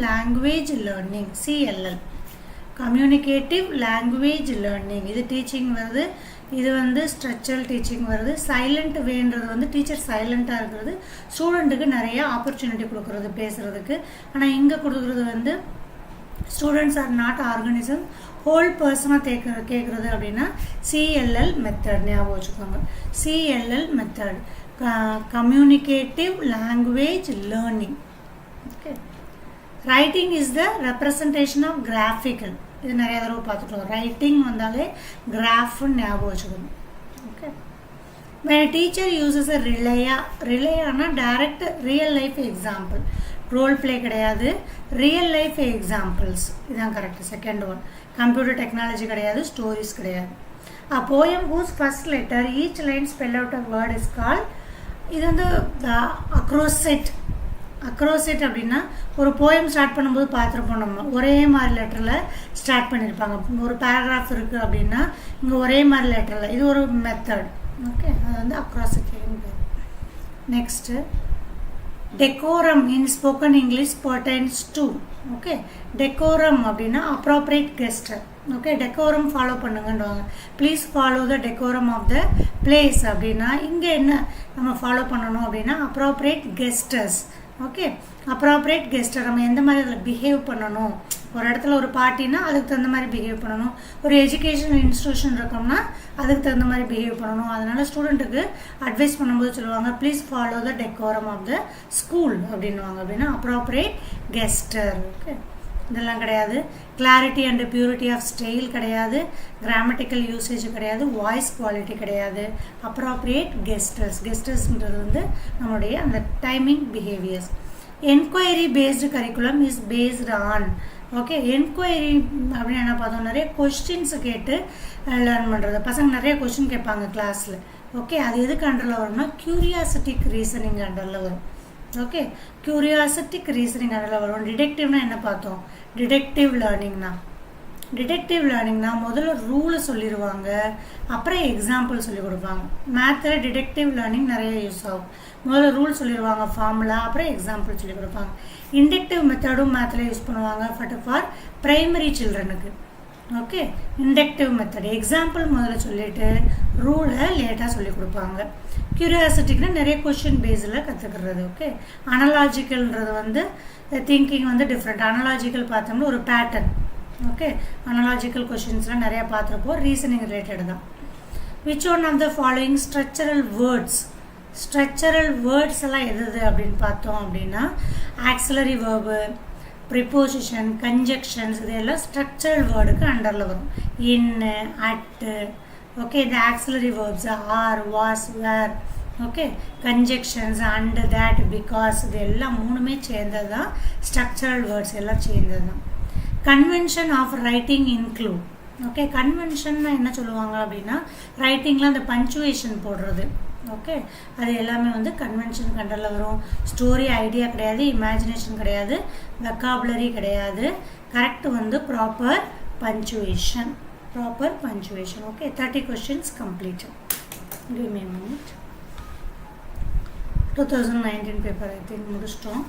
language learning CLL. Communicative language learning இது டீச்சிங் வருது. இது ஸ்ட்ரக்சரல் டீச்சிங் வருது. சைலண்ட் வேன்றது டீச்சர் சைலண்ட்டாக இருக்கிறது, ஸ்டூடெண்ட்டுக்கு நிறைய ஆப்பர்ச்சுனிட்டி கொடுக்குறது பேசுகிறதுக்கு. ஆனால் இங்கே கொடுக்குறது students are not organism, whole பர்சனாக கேட்குறது அப்படின்னா CLL மெத்தட் ஞாபகம் வச்சுக்கோங்க. CLL method communicative language learning. Okay, writing is the representation of graphical. இது நிறைய தடவை பார்த்துக்கலாம். ரைட்டிங் வந்தாலே கிராஃப் ஞாபகம் வச்சுக்கணும். Okay, when a teacher uses a ரிலேயானா direct real life example. Role play கிடையாது, ரியல் லைஃப் எக்ஸாம்பிள்ஸ் இதுதான் correct. Second one. Computer technology கிடையாது, ஸ்டோரிஸ் கிடையாது. A poem whose first letter each line spell out a word is called இது acrosset. Across it அப்படின்னா ஒரு poem start பண்ணும்போது பார்த்துருப்போம் நம்ம ஒரே மாதிரி லெட்டரில் ஸ்டார்ட் பண்ணியிருப்பாங்க. ஒரு பேராகிராஃப் இருக்குது அப்படின்னா இங்கே ஒரே மாதிரி லெட்டரில், இது ஒரு மெத்தட். ஓகே, அது வந்து across it. Next decorum in spoken English pertains to. Okay, decorum அப்படின்னா appropriate gesture. Okay, decorum follow பண்ணுங்கன்றாங்க. Please follow the decorum of the place அப்படின்னா இங்கே என்ன நம்ம ஃபாலோ பண்ணணும் அப்படின்னா appropriate gestures. Okay, appropriate gesture நம்ம எந்த மாதிரி அதில் பிஹேவ் பண்ணணும். ஒரு இடத்துல ஒரு பார்ட்டினா அதுக்கு தகுந்த மாதிரி பிஹேவ் பண்ணணும். ஒரு எஜுகேஷனல் இன்ஸ்டியூஷன் இருக்கோம்னா அதுக்கு தகுந்த மாதிரி பிஹேவ் பண்ணணும். அதனால் ஸ்டூடெண்ட்டுக்கு அட்வைஸ் பண்ணும்போது சொல்லுவாங்க please follow the decorum of the school அப்படின்வாங்க. அப்படின்னா அப்ராப்ரியேட் கெஸ்டர். ஓகே, இதெல்லாம் கிடையாது. Clarity and purity of style கிடையாது. கிராமட்டிக்கல் யூசேஜ் கிடையாது. வாய்ஸ் குவாலிட்டி கிடையாது. Appropriate gestures. கெஸ்டர்ஸ்ன்றது வந்து நம்மளுடைய அந்த timing behaviours. Enquiry based curriculum is based on. Okay, enquiry அப்படின்னு என்ன பார்த்தோம், நிறைய கொஸ்டின்ஸ் கேட்டு லேர்ன் பண்ணுறது. பசங்க நிறைய கொஸ்டின் கேட்பாங்க கிளாஸில். ஓகே, அது எதுக்கு அண்டரில் வரும்னா கியூரியாசிட்டிக் ரீசனிங் அண்டரில் வரும். ஓகே, கியூரியாசிட்டிக் ரீசனிங் அண்டரில் வரும். டிடெக்டிவ்னா என்ன பார்த்தோம், டிடெக்டிவ் லேர்னிங்னா முதல்ல ரூலை சொல்லிடுவாங்க, அப்புறம் எக்ஸாம்பிள் சொல்லி கொடுப்பாங்க. மேத்தில் டிடெக்டிவ் லேர்னிங் நிறைய யூஸ் ஆகும். முதல்ல ரூல் சொல்லிடுவாங்க, ஃபார்முலா, அப்புறம் எக்ஸாம்பிள் சொல்லி கொடுப்பாங்க. இண்டக்டிவ் மெத்தடும் மேத்தில் யூஸ் பண்ணுவாங்க ஃபார் பிரைமரி சில்ட்ரனுக்கு. ஓகே, இண்டக்டிவ் மெத்தட் எக்ஸாம்பிள் முதல்ல சொல்லிட்டு ரூலை லேட்டாக சொல்லி கொடுப்பாங்க. கியூரியாசிட்டிக்குன்னா நிறைய கொஷின் பேஸில் கற்றுக்கிறது. ஓகே, அனலாஜிக்கல்ன்றது வந்து திங்கிங் வந்து டிஃப்ரெண்ட். அனலாஜிக்கல் பார்த்தோம்னா ஒரு பேட்டர்ன். ஓகே, அனலாஜிக்கல் கொஷின்ஸ்லாம் நிறையா பார்த்துருப்போம். ரீசனிங் ரிலேட்டட் தான். Which one of the following structural words. Structural words எல்லாம் எது அப்படின்னு பார்த்தோம் அப்படின்னா ஆக்சிலரி வேர்பு, ப்ரிப்போசிஷன், கன்ஜெக்ஷன்ஸ், இதெல்லாம் ஸ்ட்ரக்சரல் வேர்டுக்கு அண்டரில் வரும். In, at. ஓகே, இந்த auxiliary verbs are, was, were. Okay, conjunctions, and, that, because, இது எல்லாம் மூணுமே சேர்ந்தது தான் ஸ்ட்ரக்சரல் வேர்ட்ஸ். எல்லாம் சேர்ந்தது தான். Convention of writing include. Okay, கன்வென்ஷன்னா என்ன சொல்லுவாங்க அப்படின்னா ரைட்டிங்கில் அந்த பஞ்சுவேஷன் போடுறது. ஓகே, அது எல்லாமே வந்து கன்வென்ஷன் கண்டரில் வரும். ஸ்டோரி ஐடியா கிடையாது, இமேஜினேஷன் கிடையாது, வெக்காபுலரி கிடையாது. கரெக்ட் வந்து proper punctuation. Okay, 30 questions completed. Give me a minute. 2019 paper I think முடிச்சிட்டோம்.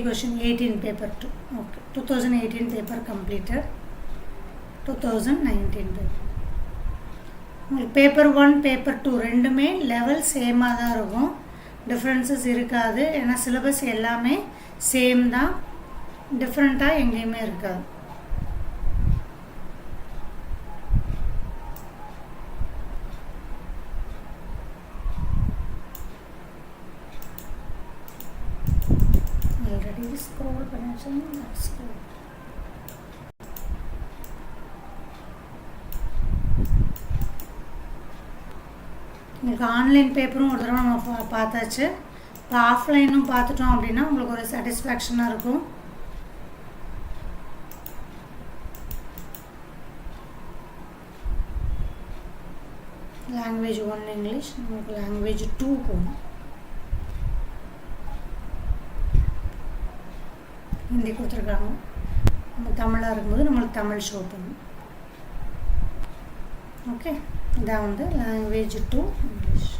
question 18 paper 2. Okay, 2018 paper completed. 2019 paper. Paper 1 paper 2 ரெண்டுமே லெவல் சேமாக தான் இருக்கும். டிஃப்ரென்சஸ் இருக்காது. ஏன்னா சிலபஸ் எல்லாமே சேம் தான், டிஃப்ரெண்ட்டாக எங்கேயுமே இருக்காது. ஆல்ரெடி ஸ்க்ரோல் பண்ணிச்சேன். உங்களுக்கு ஆன்லைன் பேப்பரும் ஒரு தடவை நம்ம பார்த்தாச்சு. இப்போ ஆஃப்லைனும் பார்த்துட்டோம் அப்படின்னா உங்களுக்கு ஒரு சாட்டிஸ்ஃபேக்ஷனாக இருக்கும். லாங்குவேஜ் 1 இங்கிலீஷ், நமக்கு லாங்குவேஜ் 2 போகணும். ஹிந்தி கொடுத்துருக்காங்க. நம்ம தமிழாக இருக்கும்போது நம்மளுக்கு தமிழ் ஷோ பண்ணும். ஓகே, இதான் வந்து லாங்குவேஜ் 2 இங்கிலீஷ்.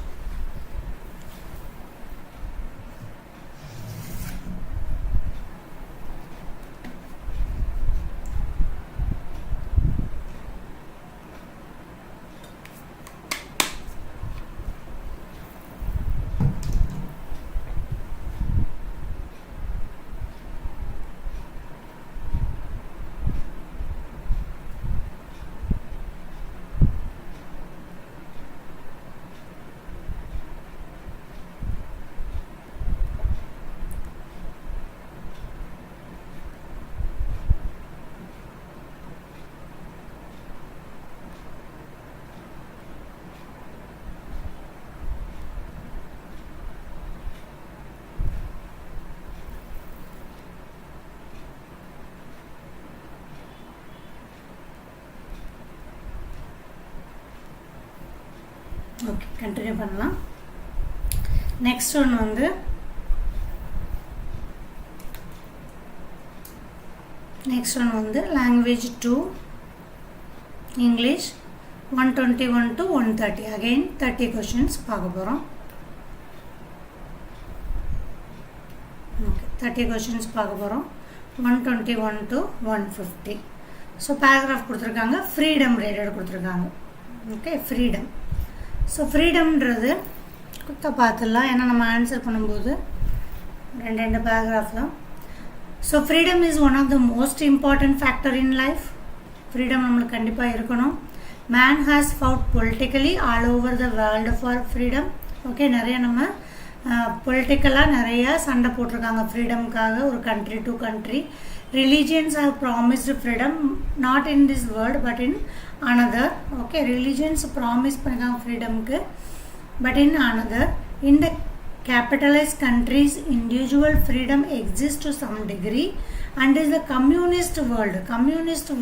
ஓகே, கண்டினியூ பண்ணலாம். நெக்ஸ்ட் ஒன் வந்து language 2 English 121 to 130. again 30 questions பார்க்க போகிறோம். ஓகே, 30 questions பார்க்க போகிறோம். 121 to 150. ஸோ பேராகிராஃப் கொடுத்துருக்காங்க, ஃப்ரீடம் ரிலேட்டட் கொடுத்துருக்காங்க. Okay, freedom. ஸோ ஃப்ரீடம்ன்றது குத்த பார்த்துடலாம், ஏன்னா நம்ம ஆன்சர் பண்ணும்போது ரெண்டு பேராகிராஃப் தான். So freedom is one of the most important factor in life. Freedom நம்மளுக்கு கண்டிப்பாக இருக்கணும். Man has fought politically all over the world for freedom. Okay, நிறைய நம்ம பொலிட்டிக்கலாக நிறையா சண்டை போட்டிருக்காங்க ஃப்ரீடமுக்காக, ஒரு country to country. Religions have promised freedom not in this world but in another. Okay, religions promise பண்ணியிருக்காங்க ஃப்ரீடமுக்கு, but in another. In the capitalized countries individual freedom exists to some degree and is the communist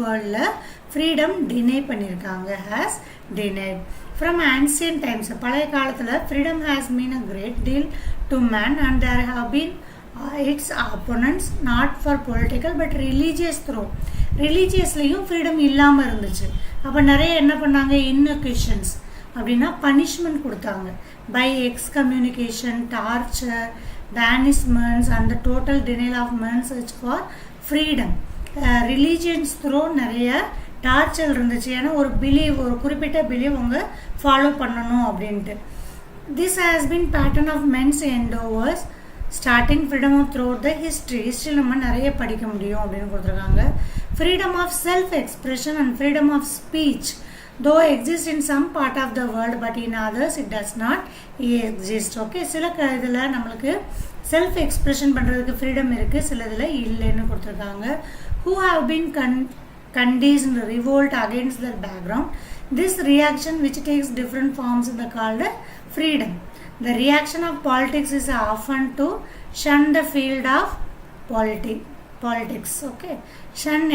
world la freedom deny பண்ணிருக்காங்க, has denied from ancient times. பழைய காலத்துல freedom has been a great deal to man and there have been its opponents not for political but religious through. religiouslyயும் freedom இல்லாம இருந்துச்சு. அப்ப நிறைய என்ன பண்ணாங்க, innovations அப்படின்னா பனிஷ்மெண்ட் கொடுத்தாங்க. By excommunication, torture, banishments and total denial of men search for freedom. Religions through நிறைய டார்ச்சர் இருந்துச்சு, ஏன்னா ஒரு பிலீவ், ஒரு குறிப்பிட்ட பிலீவ் அவங்க ஃபாலோ பண்ணணும் அப்படின்ட்டு. This has been pattern of men's endeavours starting freedom of through the ஹிஸ்ட்ரியில் நம்ம நிறைய படிக்க முடியும் அப்படின்னு கொடுத்துருக்காங்க. Freedom of self expression and freedom of speech though exist in some part of the world but in others it does not exist. Okay, சில இதில் நம்மளுக்கு செல்ஃப் எக்ஸ்பிரஷன் பண்ணுறதுக்கு ஃப்ரீடம் இருக்குது, சில இதில் இல்லைன்னு கொடுத்துருக்காங்க. who have been conditioned revolt against their background. This reaction which takes different forms is called freedom. The reaction of politics is often to shun the field of politics. Okay, shun,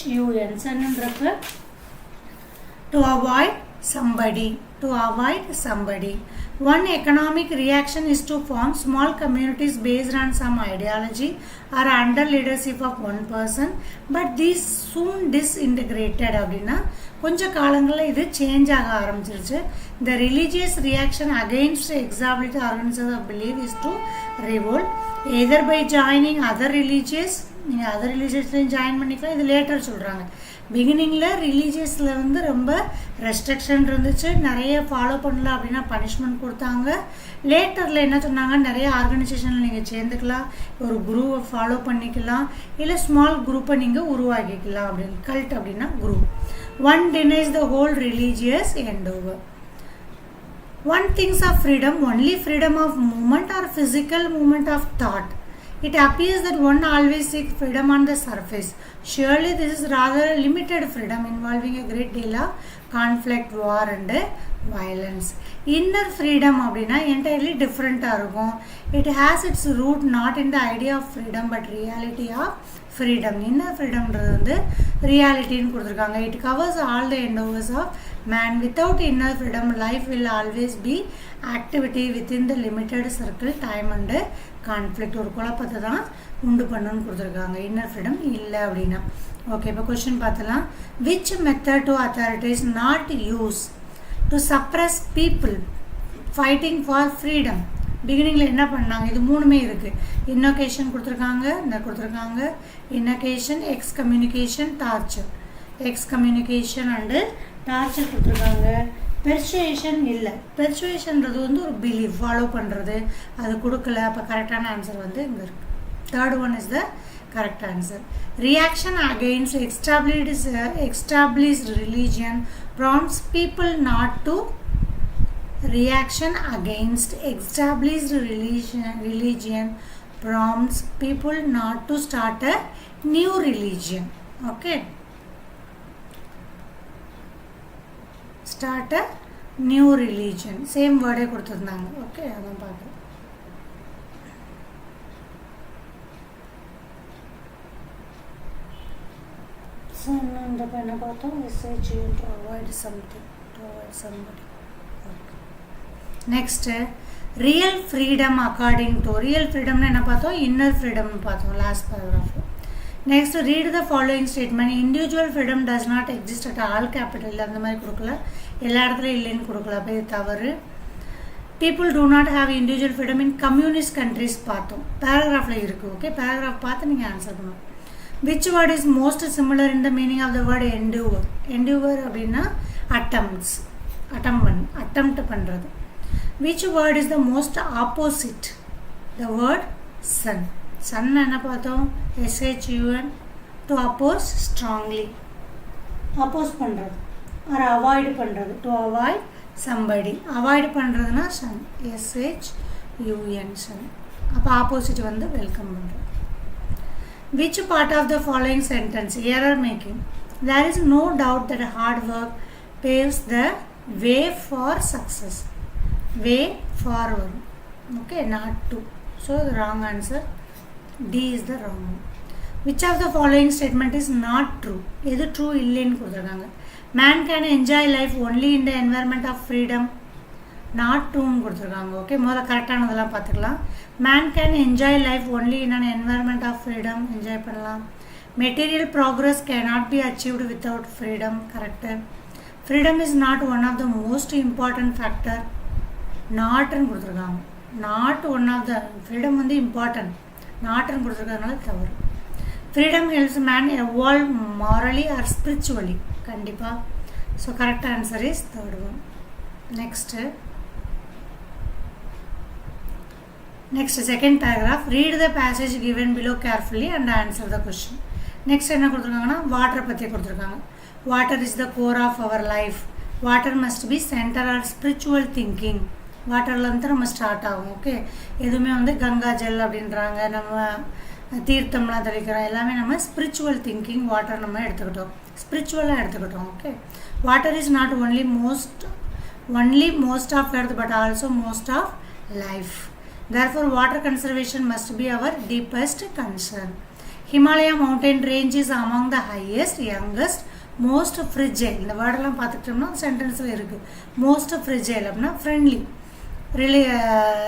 shun, shun to avoid somebody. One economic reaction is to form small communities based on some ideology or under leadership of one person, but these soon disintegrated. அப்படின்னா கொஞ்ச காலங்களில் இது change ஆக ஆரம்பிச்சிருச்சு. The religious reaction against established organizations of belief is to revolt either by joining other religious. நீங்கள் other ரிலீஜியஸ்லையும் join பண்ணிக்கலாம், இது later சொல்கிறாங்க. பிகினிங்கில் ரிலீஜியஸில் வந்து ரொம்ப ரெஸ்ட்ரிக்ஷன் இருந்துச்சு, நிறைய ஃபாலோ பண்ணல அப்படின்னா பனிஷ்மெண்ட் கொடுத்தாங்க. லேட்டரில் என்ன சொன்னாங்க, நிறைய ஆர்கனைசேஷனில் நீங்கள் சேர்ந்துக்கலாம், ஒரு குரூவை ஃபாலோ பண்ணிக்கலாம், இல்லை ஸ்மால் குரூப்பை நீங்கள் உருவாக்கிக்கலாம் அப்படின்னு. கல்ட் அப்படின்னா group. One denies the whole religious endeavor. One thinks of freedom only freedom of movement or physical movement of thought. It appears that one always seeks freedom on the surface. Surely this is rather a limited freedom involving a great deal of conflict, war and violence. Inner freedom அப்படின்னா entirely different-ஆக இருக்கும். It has its root not in the idea of freedom but reality of freedom. Inner freedomன்றது வந்து ரியாலிட்டின்னு கொடுத்துருக்காங்க. It covers all the endeavors of man. Without inner freedom, life will always be activity within the limited circle, time and conflict. ஒரு குழப்பத்தை தான் உண்டு பண்ணுன்னு கொடுத்துருக்காங்க inner freedom இல்லை அப்படின்னா. ஓகே, இப்போ கொஸ்டின் பார்த்தலாம். Which method do authorities not use to suppress people fighting for freedom. பிகினிங்கில் என்ன பண்ணாங்க, இது மூணுமே இருக்குது. இன்னோகேஷன் கொடுத்துருக்காங்க, இந்த கொடுத்துருக்காங்க innovation, excommunication, torture. Excommunication and torture கொடுத்துருக்காங்க. பெர்சுவேஷன் இல்லை, பெர்சுவேஷன்றது வந்து ஒரு பிலீவ் ஃபாலோ பண்ணுறது, அது கொடுக்கல. அப்போ கரெக்டான ஆன்சர் வந்து இங்கே இருக்குது. Third one is the correct answer. Reaction against established religion prompts people not to. Reaction against established religion prompts people not to start a new religion. Okay, start a new religion. Same word கொடுத்திருந்தாங்க. Okay, அதான் பார்க்கலாம். So இந்த பண்ண பார்த்தோம், message to avoid something, to avoid somebody. Okay. Next real freedom according to real ஃப்ரீடம்னு என்ன பார்த்தோம், inner ஃப்ரீடம்னு பார்த்தோம் லாஸ்ட் பேராகிராஃபில். Next read the following statement. Individual freedom does not exist at all capital, அந்த மாதிரி கொடுக்கல, எல்லா இடத்துலையும் இல்லைன்னு கொடுக்கல, அப்போ இது தவறு. People do not have individual freedom in communist countries பார்த்தோம், பேராகிராஃபில் இருக்குது. ஓகே, பேராகிராஃப் பார்த்து நீங்கள் ஆன்சர் பண்ணணும். Which word is most similar in the meaning of the word endeavour. Endeavour அப்படின்னா அட்டம்ப்ட் பண்ணுறது. Which word is the most opposite the word shun. Shun என்ன பார்த்தோம், SHUN, to oppose strongly, oppose பண்ணுறது or avoid பண்ணுறது, to avoid somebody, avoid பண்ணுறதுனா shun, SHUN shun. அப்போ opposite வந்து welcome பண்ணுறது. Which part of the following sentence error making. There is no doubt that hard work paves the way for success. Way forward, okay, not to. So wrong answer D is the wrong one. Which of the following statement is not true? எது true இல்லைன்னு கொடுத்துருக்காங்க. Man can enjoy life only in the environment of freedom. Not true கொடுத்துருக்காங்க. Okay, முதல்ல கரெக்டானதெல்லாம் பார்த்துக்கலாம். Man can enjoy life only in an environment of freedom. Enjoy பண்ணலாம். Material progress cannot be achieved without freedom. Correct. Freedom is not one of the most important factor. நாட்னு கொடுத்துருக்காங்க. Not one of the, freedom வந்து important, நாட்னு கொடுத்துருக்கிறதுனால தவறு. Freedom helps man evolve morally or spiritually, கண்டிப்பாக. So correct answer is third one. Next second paragraph. Read the passage given below carefully and answer the question. Next என்ன கொடுத்துருக்காங்கன்னா வாட்டரை பற்றி கொடுத்துருக்காங்க. Water is the core of our life. Water must be centre or spiritual thinking. வாட்டர்லேருந்து நம்ம start ஆகும். Okay, எதுவுமே வந்து கங்கா ஜல் அப்படின்றாங்க, நம்ம தீர்த்தம்லாம் தெளிக்கிறோம், எல்லாமே நம்ம ஸ்பிரிச்சுவல் திங்கிங் வாட்டர் நம்ம எடுத்துக்கிட்டோம், ஸ்பிரிச்சுவலாக எடுத்துக்கிட்டோம். Okay, water is not only most of earth but also most of life. Therefore water conservation must be our deepest concern. Himalaya mountain range is among the highest, youngest, most fragile. இந்த வேர்டெல்லாம் பார்த்துக்கிட்டோம்னா சென்டென்ஸில் இருக்குது. Most ஃப்ரிஜைல் அப்படின்னா friendly,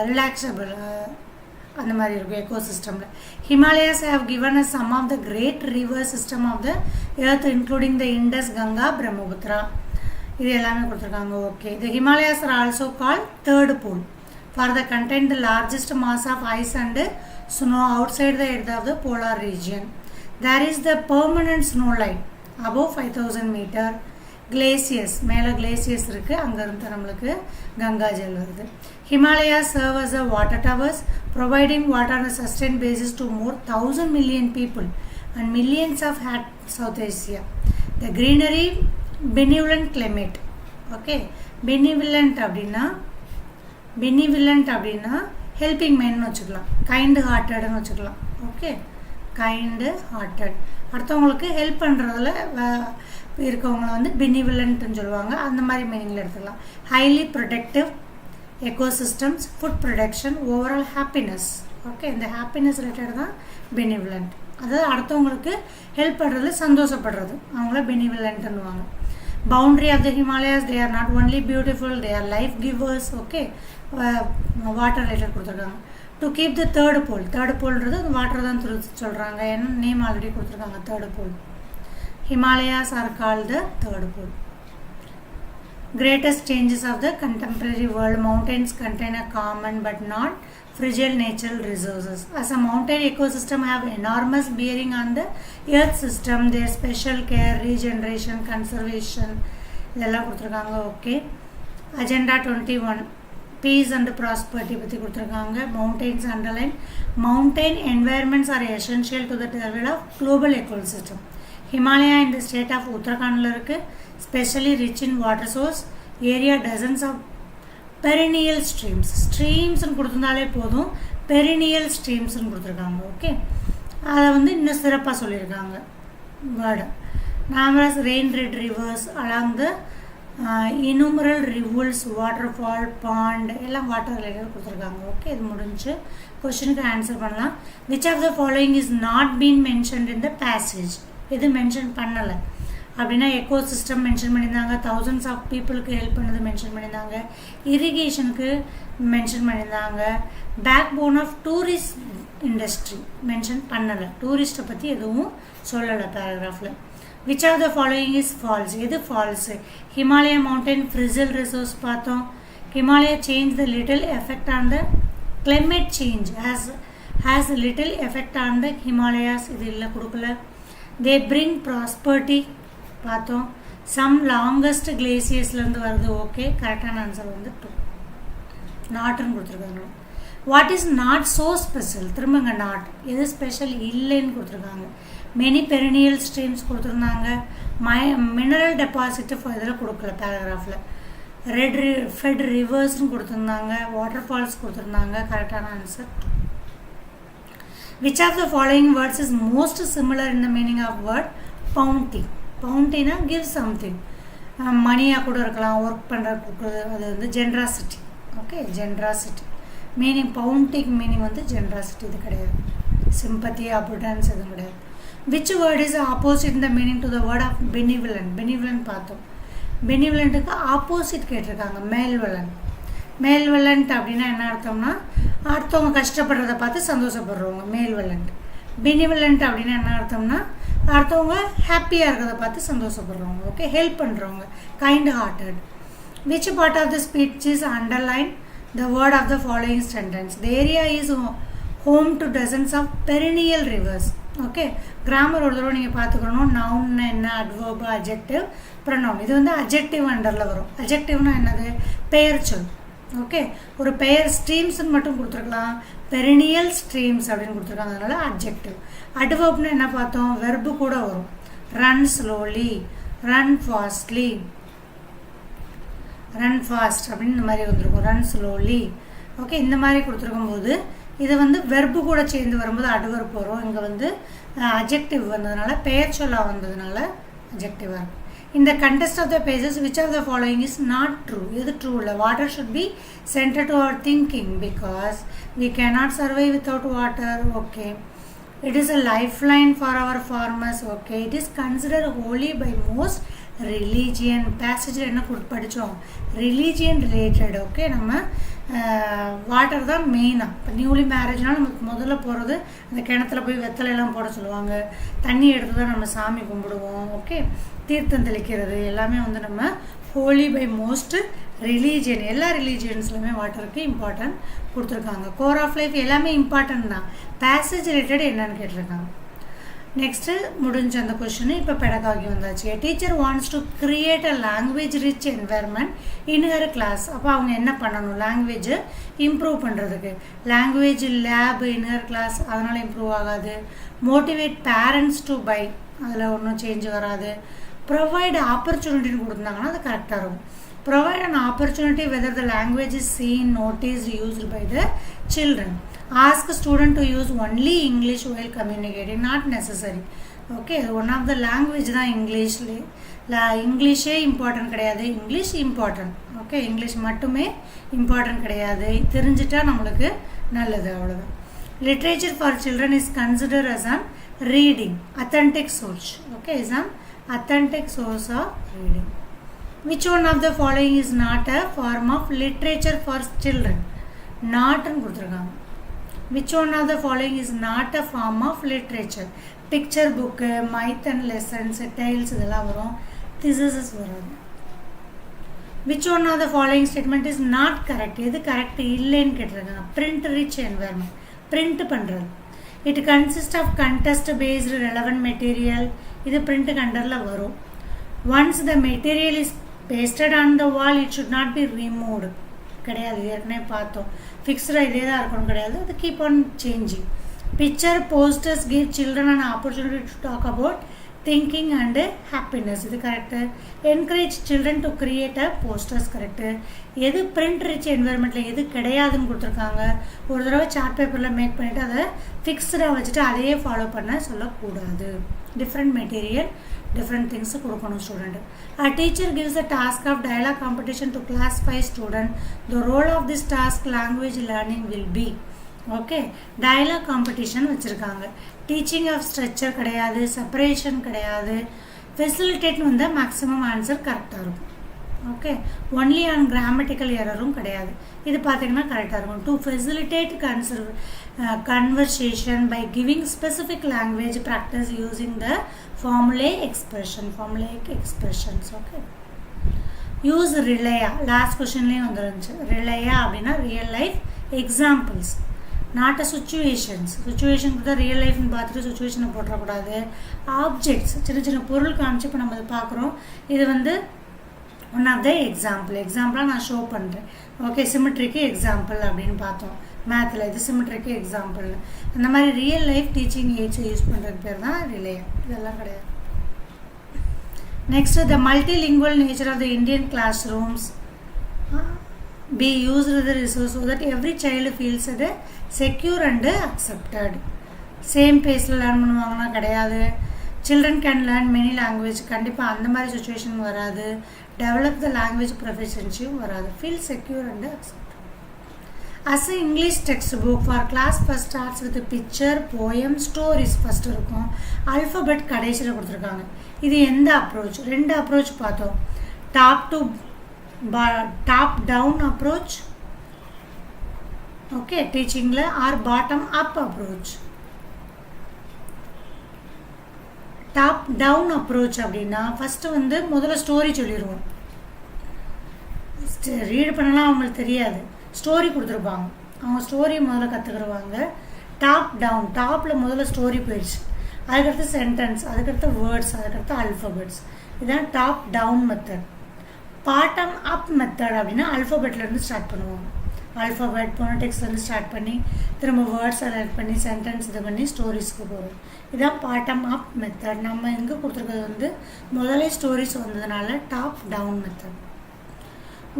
relaxable, அந்த மாதிரி இருக்கும் எக்கோசிஸ்டமில். Himalayas have given us some of the great river system of the earth including the Indus, Ganga, Brahmaputra. இது எல்லாமே கொடுத்துருக்காங்க. Okay, the Himalayas are also call third pole for the content the largest mass of ice and snow outside the earth of the polar region. There is the permanent snow line above 5000 metre. Glaciers, மேலே glaciers இருக்குது, அங்கேருந்து நம்மளுக்கு கங்கா ஜல் வருது. Himalaya serve as a water towers providing water on a sustain basis to more 1000 million people and millions of South Asia. The greenery, benevolent climate. Okay, benevolent அப்படின்னா helping மைன்னு வச்சுக்கலாம், kind ஹார்ட்டட்னு வச்சுக்கலாம். ஓகே, கைண்டு ஹார்ட்டட், அடுத்தவங்களுக்கு help பண்ணுறதுல இருக்கவங்களை வந்து பெனிவிலன்ட்னு சொல்லுவாங்க, அந்த மாதிரி மீனிங்கில் எடுத்துக்கலாம். Highly productive ecosystems, food production, overall happiness. Okay, இந்த ஹாப்பினஸ் ரிலேட்டட் தான் பெனிவிலண்ட், அதாவது அடுத்தவங்களுக்கு ஹெல்ப் பண்ணுறது, சந்தோஷப்படுறது, அவங்கள பெனிவிலண்ட்னுவாங்க. Boundary of the Himalayas, they are not only beautiful, they are life givers. Okay, water related கொடுத்துருக்காங்க. டு கீப் த தேர்ட் போல்ன்றது அந்த வாட்டர் தான் சொல்கிறாங்க, ஏன்னா நேம் ஆல்ரெடி கொடுத்துருக்காங்க third pole. Himalayas are called the third pole. Greatest changes of the contemporary world. Mountains contain a common but not fragile natural resources. As a mountain ecosystem have enormous bearing on the earth system, their special care, regeneration, conservation, இதெல்லாம் கொடுத்துருக்காங்க. Okay, agenda 21 peace and prosperity பற்றி கொடுத்துருக்காங்க. Mountains underline. Mountain environments are essential to the development of global ecosystem. Himalaya இந்த state of உத்தரகாண்டில் இருக்குது. Specially rich in water source area, dozens of perennial ஸ்ட்ரீம்ஸ்ன்னு கொடுத்துருந்தாலே போதும், பெரினியல் ஸ்ட்ரீம்ஸ்ன்னு கொடுத்துருக்காங்க. ஓகே, அதை வந்து இன்னும் சிறப்பாக சொல்லியிருக்காங்க word. Numerous rain fed rivers along the innumerable rivulets, waterfall, pond, எல்லாம் வாட்டர் ரிலேட்டட் கொடுத்துருக்காங்க. ஓகே, இது முடிஞ்சு கொஸ்டினுக்கு ஆன்சர் பண்ணலாம். Which of the following is not been mentioned in the passage. இது மென்ஷன் பண்ணலை. அப்படின்னா எக்கோ சிஸ்டம் மென்ஷன் பண்ணியிருந்தாங்க, thousands ஆஃப் பீப்புளுக்கு ஹெல்ப் பண்ணது மென்ஷன் பண்ணியிருந்தாங்க, இரிகேஷனுக்கு மென்ஷன் பண்ணியிருந்தாங்க, backbone of tourist industry mention பண்ணலை, டூரிஸ்ட்டை பற்றி எதுவும் சொல்லலை பேராகிராஃபில். Which of the following is false, எது ஃபால்ஸு? ஹிமாலயா மவுண்டன் ஃப்ரிசல் ரிசோர்ஸ் பார்த்தோம். Himalaya change the little effect on the climate change has little effect on the Himalayas, இது இல்லை கொடுக்கல. they bring prosperity பார்த்தோம். some longest glaciers-லேருந்து வருது, ஓகே. கரெக்டான ஆன்சர் வந்து 2, நாட்னு கொடுத்துருக்காங்க. What is not so special, திரும்பங்க நாட் எது ஸ்பெஷல் இல்லைன்னு கொடுத்துருக்காங்க. மெனி பெரினியல் ஸ்ட்ரீம்ஸ் கொடுத்துருந்தாங்க. மினரல் டெபாசிட் இதில் கொடுக்கல பேராகிராஃபில். ஃபெட் ரிவர்ஸ்னு கொடுத்துருந்தாங்க, வாட்டர் ஃபால்ஸ் கொடுத்துருந்தாங்க. கரெக்டான answer. Which of the following words is most similar in the meaning of word bounty? பவுண்டினா கிவ் சம்திங், மணியாக கூட இருக்கலாம், ஒர்க் பண்ணுற கொடுக்குறது, அது வந்து ஜென்ராசிட்டி. ஓகே, ஜென்ராசிட்டி மீனிங், பவுண்டிக் மீனிங் வந்து ஜென்ராசிட்டி, இது கிடையாது. சிம்பத்தி, அபுடன்ஸ் எதுவும் கிடையாது. Which word is opposite in the meaning to the word of benevolent? Benevolent பார்த்தோம். பெனிவலண்ட்டுக்கு ஆப்போசிட் கேட்டிருக்காங்க, மேல்வலண்ட். மேல்வலண்ட் அப்படின்னா என்ன அர்த்தம்னா அடுத்தவங்க கஷ்டப்படுறத பார்த்து சந்தோஷப்படுறவங்க மேல்வலண்ட். பெனிவலண்ட் அப்படின்னா என்ன அர்த்தம்னா அடுத்தவங்க ஹாப்பியாக இருக்கிறத பார்த்து சந்தோஷப்படுறவங்க. ஓகே, ஹெல்ப் பண்ணுறவங்க, kind hearted. Which part of the speech is underline the word of the following sentence? The area is home to dozens of perennial rivers. Okay, grammar ஒரு தடவை நீங்கள் பார்த்துக்கணும். நவுன் என்ன, அட்வர்பு, அட்ஜெக்டிவ், ப்ரொனவுன். இது வந்து adjective அண்டரில் வரும். அட்ஜெக்டிவ்னா என்னது? பெயர் சொல். ஓகே, ஒரு பெயர் ஸ்ட்ரீம்ஸ்ன்னு மட்டும் கொடுத்துருக்கலாம், பெரினியல் ஸ்ட்ரீம்ஸ் அப்படின்னு கொடுத்துருக்காங்க, அதனால் அட்ஜெக்டிவ். அட்வர்ப்னு என்ன பார்த்தோம்? வெர்பு கூட வரும். Run slowly, run fastly, run fast அப்படின்னு இந்த மாதிரி வந்துருக்கும். Run slowly. ஓகே, இந்த மாதிரி கொடுத்துருக்கும் போது இது வந்து வெர்பு கூட சேர்ந்து வரும்போது அட்வர்ப் வரும். இங்கே வந்து அட்ஜெக்டிவ் வந்ததுனால, பெயர் சொல்லா வந்ததுனால அட்ஜெக்டிவாக இருக்கும். இந்த context of the pages which of the following is not true? எது ட்ரூ இல்லை? Water should be center to our thinking because we cannot survive without water. Okay, it is a life line for our farmers. Okay, it is considered holy by most religion. பேசேஜில் என்ன படித்தோம்? Religion related. Okay, நம்ம water தான் மெயினாக. இப்போ newly மேரேஜ்னால் நமக்கு முதல்ல போகிறது அந்த கிணத்துல போய் வெத்தலையெல்லாம் போட சொல்லுவாங்க, தண்ணி எடுத்து தான் நம்ம சாமி கும்பிடுவோம். ஓகே, தீர்த்தம் தெளிக்கிறது எல்லாமே வந்து நம்ம ஹோலி பை மோஸ்ட் ரிலீஜியன். எல்லா ரிலீஜியன்ஸ்லையுமே வாட்டருக்கு இம்பார்ட்டன்ட் கொடுத்துருக்காங்க. கோர் ஆஃப் லைஃப் எல்லாமே இம்பார்ட்டன்ட் தான். பேசேஜ் ரிலேட்டட் என்னன்னு கேட்டிருக்காங்க. நெக்ஸ்ட்டு முடிஞ்ச அந்த கொஷின். இப்போ பெடகாகி வந்தாச்சு. Teacher wants to create a language rich environment in her class. அப்போ அவங்க என்ன பண்ணணும்? லாங்குவேஜை இம்ப்ரூவ் பண்ணுறதுக்கு language lab in her class, அதனால் இம்ப்ரூவ் ஆகாது. மோட்டிவேட் பேரண்ட்ஸ் டு பை, அதில் ஒன்றும் சேஞ்ச் வராது. ப்ரொவைட் ஆப்பர்ச்சுனிட்டின்னு கொடுத்துருந்தாங்கன்னா அது கரெக்டாக இருக்கும். Provide an opportunity whether the language is seen, noticed, used by the children. Ask a student to use only English while communicating, not necessary. Okay, one of the language தான் இங்கிலீஷ்லே. இங்கிலீஷே important கிடையாது, English important. Okay, English மட்டுமே important கிடையாது, தெரிஞ்சிட்டா நம்மளுக்கு நல்லது, அவ்வளோதான். Literature for children is considered as an reading, authentic source. Okay, is an authentic source of reading. Which one of the following is not a form of literature for children? Not ன்னு கொடுத்துருக்காங்க. Which one of the following is not a form of literature? Picture book, myth and lessons, tales இதெல்லாம் வரும், theses வராது. Which one of the following statement is not correct? எது correct இல்லைன்னு கேட்டிருக்காங்க. Print rich environment, print பண்ணுறது. It consists of contest based relevant material. இது print கண்டரில் வரும். Once the material is pasted on the wall, it should not be removed. கிடையாது, ஏற்கனவே பார்த்தோம். ஃபிக்ஸ்டாக இதே தான் இருக்கணும் கிடையாது, அது keep on changing. Picture posters give children an opportunity to talk about thinking and happiness, இது correct. Encourage children to create a posters, correct. எது பிரிண்ட் ரிச் என்வரன்மெண்ட்டில் எது கிடையாதுன்னு கொடுத்துருக்காங்க. ஒரு தடவை சார்ட் பேப்பரில் மேக் பண்ணிவிட்டு அதை ஃபிக்ஸ்டாக வச்சுட்டு அதையே ஃபாலோ பண்ண சொல்லக்கூடாது. டிஃப்ரெண்ட் மெட்டீரியல், different things கொடுக்கணும் student. A teacher gives a task of dialogue competition to class 5 student. The role of this task language learning will be. Okay, dialogue competition வச்சுருக்காங்க. Teaching of structure கிடையாது, separation கிடையாது, ஃபெசிலிட்டேட்னு வந்தால் maximum answer கரெக்டாக இருக்கும். Okay, only on grammatical எரரும் கிடையாது. இது பார்த்தீங்கன்னா கரெக்டாக இருக்கும். To facilitate conversation by giving specific language practice using the formulaic expressions. Okay, use relaya. Last questionலேயும் வந்துருந்துச்சு. relaya அப்படின்னா real life examples, not a situations. Situation கொடுத்தா ரியல் லைஃப்னு பார்த்துட்டு சுச்சுவேஷனை போட்டுறக்கூடாது. ஆப்ஜெக்ட்ஸ், சின்ன சின்ன பொருள் காமிச்சு இப்போ நம்ம அதை பார்க்குறோம். இது வந்து ஒன் ஆஃப் த எக்ஸாம்பிளாக நான் ஷோ பண்ணுறேன். ஓகே, சிமெட்ரிக்கு எக்ஸாம்பிள் அப்படின்னு பார்த்தோம். மேத்தில் இது சிமெட்ரிக்கு எக்ஸாம்பிள். அந்த மாதிரி ரியல் லைஃப் டீச்சிங் எய்ட்ஸை யூஸ் பண்ணுறது பேர் தான் ரிலேயா. இதெல்லாம் கிடையாது. Next, the multilingual nature of the Indian classrooms be used as a resource so that every child feels it secure and accepted. Same பேஸில் லேர்ன் பண்ணுவாங்கன்னா கிடையாது. Children can learn many language, கண்டிப்பாக அந்த மாதிரி சுச்சுவேஷன் வராது. Develop த language ப்ரொஃபஷன்ஷியும் வராது. Feel secure and accept. As a English text book for class first starts with picture, poem, stories first இருக்கும். அல்ஃபபெட் கடைசியில் கொடுத்துருக்காங்க. இது எந்த அப்ரோச்? ரெண்டு அப்ரோச் பார்த்தோம். டாப் டவுன் அப்ரோச், ஓகே, டீச்சிங்கில், or bottom up approach. Top down approach அப்படின்னா first வந்து முதல்ல ஸ்டோரி சொல்லிடுவோம். ரீட் பண்ணலாம் அவங்களுக்கு தெரியாது, ஸ்டோரி கொடுத்துருப்பாங்க. அவங்க ஸ்டோரியை முதல்ல கற்றுக்குருவாங்க. டாப் டவுன், டாப்பில் முதல்ல ஸ்டோரி போயிடுச்சு, அதுக்கடுத்து சென்டென்ஸ், அதுக்கடுத்து வேர்ட்ஸ், அதுக்கடுத்து அல்ஃபபெட்ஸ். இதுதான் top down method. Bottom up method அப்படின்னா அல்ஃபபெட்லேருந்து ஸ்டார்ட் பண்ணுவாங்க. அல்ஃபபெட் ஃபோனடிக்ஸ்லேருந்து ஸ்டார்ட் பண்ணி திரும்ப வேர்ட்ஸ் செலக்ட் பண்ணி சென்டென்ஸ் இது பண்ணி ஸ்டோரிஸ்க்கு போகிறோம். இதுதான் பாட்டம் அப் மெத்தட். நம்ம எங்கே கொடுத்துருக்கிறது வந்து முதலே ஸ்டோரிஸ் வந்ததுனால top down method.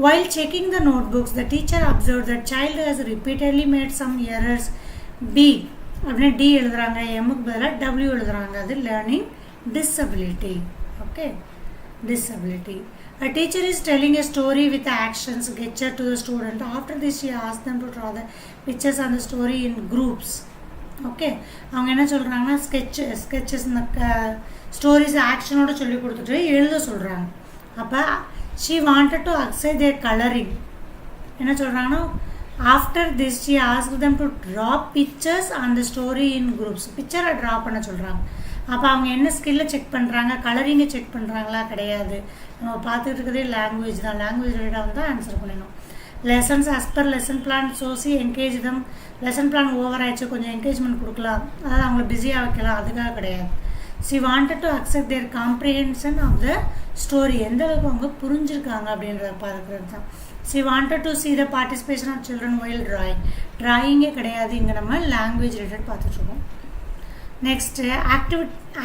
While checking the notebooks, the teacher observed that child has repeatedly made some errors. B அப்படின்னா டி எழுதுறாங்க, எம்முக்கு பதிலாக டபிள்யூ எழுதுறாங்க. அது learning disability. Okay, disability. A teacher is telling a story with actions gesture to the student. After this, she asks them to draw the pictures on the story in groups. Okay, அவங்க என்ன சொல்கிறாங்கன்னா sketches இந்த stories ஆக்ஷனோட சொல்லி கொடுத்துட்டு எழுத சொல்கிறாங்க. அப்போ she wanted to exercise their coloring. என்ன சொல்கிறாங்கன்னா after this she asked them to draw pictures on the story in groups. பிக்சரை ட்ரா பண்ண சொல்கிறாங்க. அப்போ அவங்க என்ன ஸ்கில்லை செக் பண்ணுறாங்க? கலரிங்கை செக் பண்ணுறாங்களா? கிடையாது. நம்ம பார்த்துட்டு இருக்கிறதே லாங்குவேஜ் தான். லாங்குவேஜ் ரிலேட்டாக வந்து ஆன்சர் பண்ணணும். Lessons as per lesson plan so she engage them. Lesson plan over ஆயிடுச்சு, கொஞ்சம் என்கரேஜ்மெண்ட் கொடுக்கலாம், அதாவது அவங்கள பிஸியாக வைக்கலாம், அதுக்காக கிடையாது. She wanted to accept their comprehension of the story, எந்த அளவுக்கு அவங்க புரிஞ்சிருக்காங்க அப்படின்றத பார்க்குறது தான். She wanted to see the participation of children while drawing. டிராயிங்கே கிடையாது, இங்கே நம்ம லாங்குவேஜ் ரிலேட்டட் பார்த்துட்ருக்கோம். Next,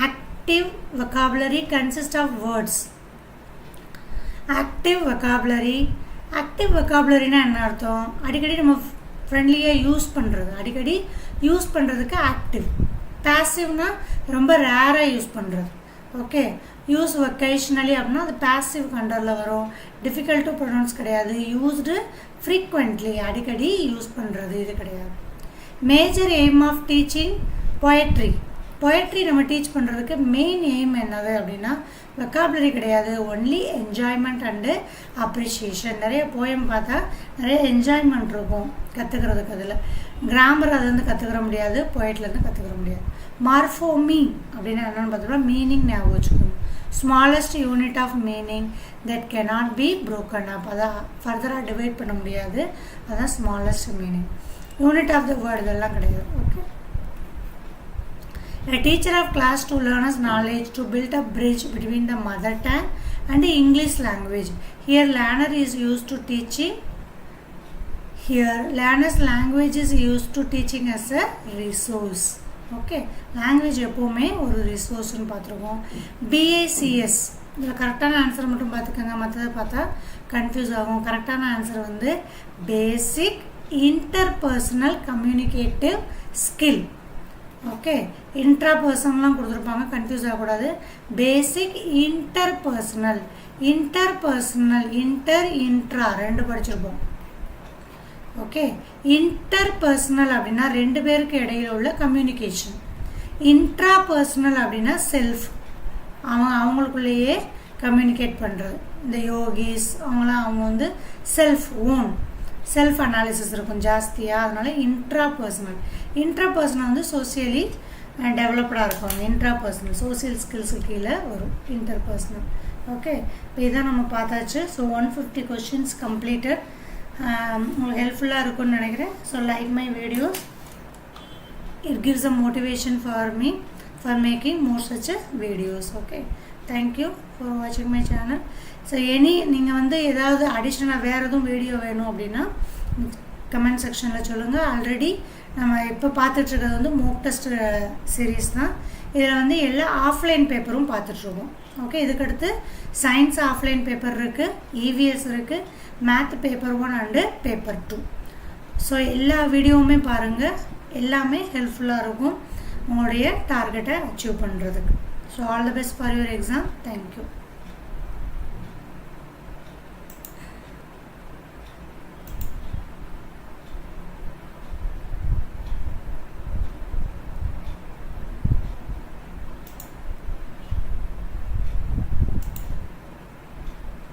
active vocabulary consists of words. Active vocabularyனா என்ன அர்த்தம்? அடிக்கடி நம்ம ஃப்ரெண்ட்லியாக யூஸ் பண்ணுறது, அடிக்கடி யூஸ் பண்ணுறதுக்கு ஆக்டிவ். பேசிவ்னா ரொம்ப ரேராக யூஸ் பண்ணுறது. ஓகே, யூஸ் ஒகேஷ்னலி அப்படின்னா அது பேசிவ் கண்டரில் வரும். டிஃபிகல்ட் டு ப்ரொனவுன்ஸ் கிடையாது. யூஸ்டு ஃப்ரீக்வெண்ட்லி, அடிக்கடி யூஸ் பண்ணுறது, இது கிடையாது. Major aim of teaching poetry நம்ம டீச் பண்ணுறதுக்கு மெயின் எய்ம் என்னது அப்படின்னா வெக்காபுலரி கிடையாது, ஒன்லி என்ஜாய்மெண்ட் அண்டு அப்ரிஷியேஷன். நிறைய போயம் பார்த்தா நிறைய என்ஜாய்மெண்ட் இருக்கும் கற்றுக்கிறதுக்கு. அதில் கிராமர் அது வந்து கற்றுக்கிற முடியாது, பொயட்லேருந்து கற்றுக்கிற முடியாது. மார்ஃபோமி அப்படின்னா என்னென்னு பார்த்தோம்னா மீனிங் ஞாபகம் வச்சுக்கணும். Smallest unit of meaning that cannot be broken up, அதான் ஃபர்தராக டிவைட் பண்ண முடியாது, அதுதான் smallest meaning. Unit of the word இதெல்லாம் கிடையாது. Okay, a teacher of class to learners knowledge to build a bridge between the mother tongue and the English language. Here learner is used to teaching. Here learner's language is used to teaching as a resource. Okay, language எப்போவுமே ஒரு ரிசோர்ஸ்னு பார்த்துருக்கோம். BACS இதில் கரெக்டான answer மட்டும் பார்த்துக்கோங்க, மற்றதை பார்த்தா confuse ஆகும். கரெக்டான ஆன்சர் வந்து பேசிக் இன்டர்பர்சனல் கம்யூனிகேட்டிவ் ஸ்கில். ஓகே, இன்ட்ராபர்சனல்லாம் கொடுத்துருப்பாங்க, கன்ஃபியூஸ் ஆகக்கூடாது. பேசிக் இன்டர்பர்சனல், இன்ட்ரா ரெண்டு படிச்சிருப்போம். ஓகே, இன்டர்பர்சனல் அப்படின்னா ரெண்டு பேருக்கு இடையில உள்ள கம்யூனிகேஷன். இன்ட்ராபர்சனல் அப்படின்னா செல்ஃப். அவங்களுக்குள்ளேயே கம்யூனிகேட் பண்ணுறது. இந்த யோகிஸ் அவங்களாம் அவங்க வந்து செல்ஃப் அனாலிசிஸ் இருக்கும் ஜாஸ்தியாக. அதனால் இன்ட்ராபர்சனல் வந்து சோசியலி டெவலப்டாக இருக்கும். இன்ட்ராபர்சனல் சோசியல் ஸ்கில்ஸுக்கு கீழே வரும் இன்டர்பர்சனல். ஓகே, இப்போ இதான் நம்ம பார்த்தாச்சு. So 150 questions completed. உங்களுக்கு ஹெல்ப்ஃபுல்லாக இருக்கும்னு நினைக்கிறேன். So like my videos. It gives a motivation for me for making more such videos. Okay, thank you for watching my channel. So நீங்கள் வந்து ஏதாவது அடிஷ்னலாக வேறு எதுவும் வீடியோ வேணும் அப்படின்னா கமெண்ட் செக்ஷனில் சொல்லுங்கள். ஆல்ரெடி நம்ம இப்போ பார்த்துட்ருக்கிறது வந்து மோக் டெஸ்ட் சீரீஸ் தான். இதில் வந்து எல்லா ஆஃப்லைன் பேப்பரும் பார்த்துட்ருக்கோம். ஓகே, இதுக்கடுத்து சயின்ஸ் ஆஃப்லைன் பேப்பர் இருக்குது, இவிஎஸ் இருக்குது, math paper 1 and paper 2. So எல்லா வீடியோவுமே பாருங்கள். எல்லாமே ஹெல்ப்ஃபுல்லாக இருக்கும் உங்களுடைய டார்கெட்டை அச்சீவ் பண்ணுறதுக்கு. So all the best for your exam. Thank you.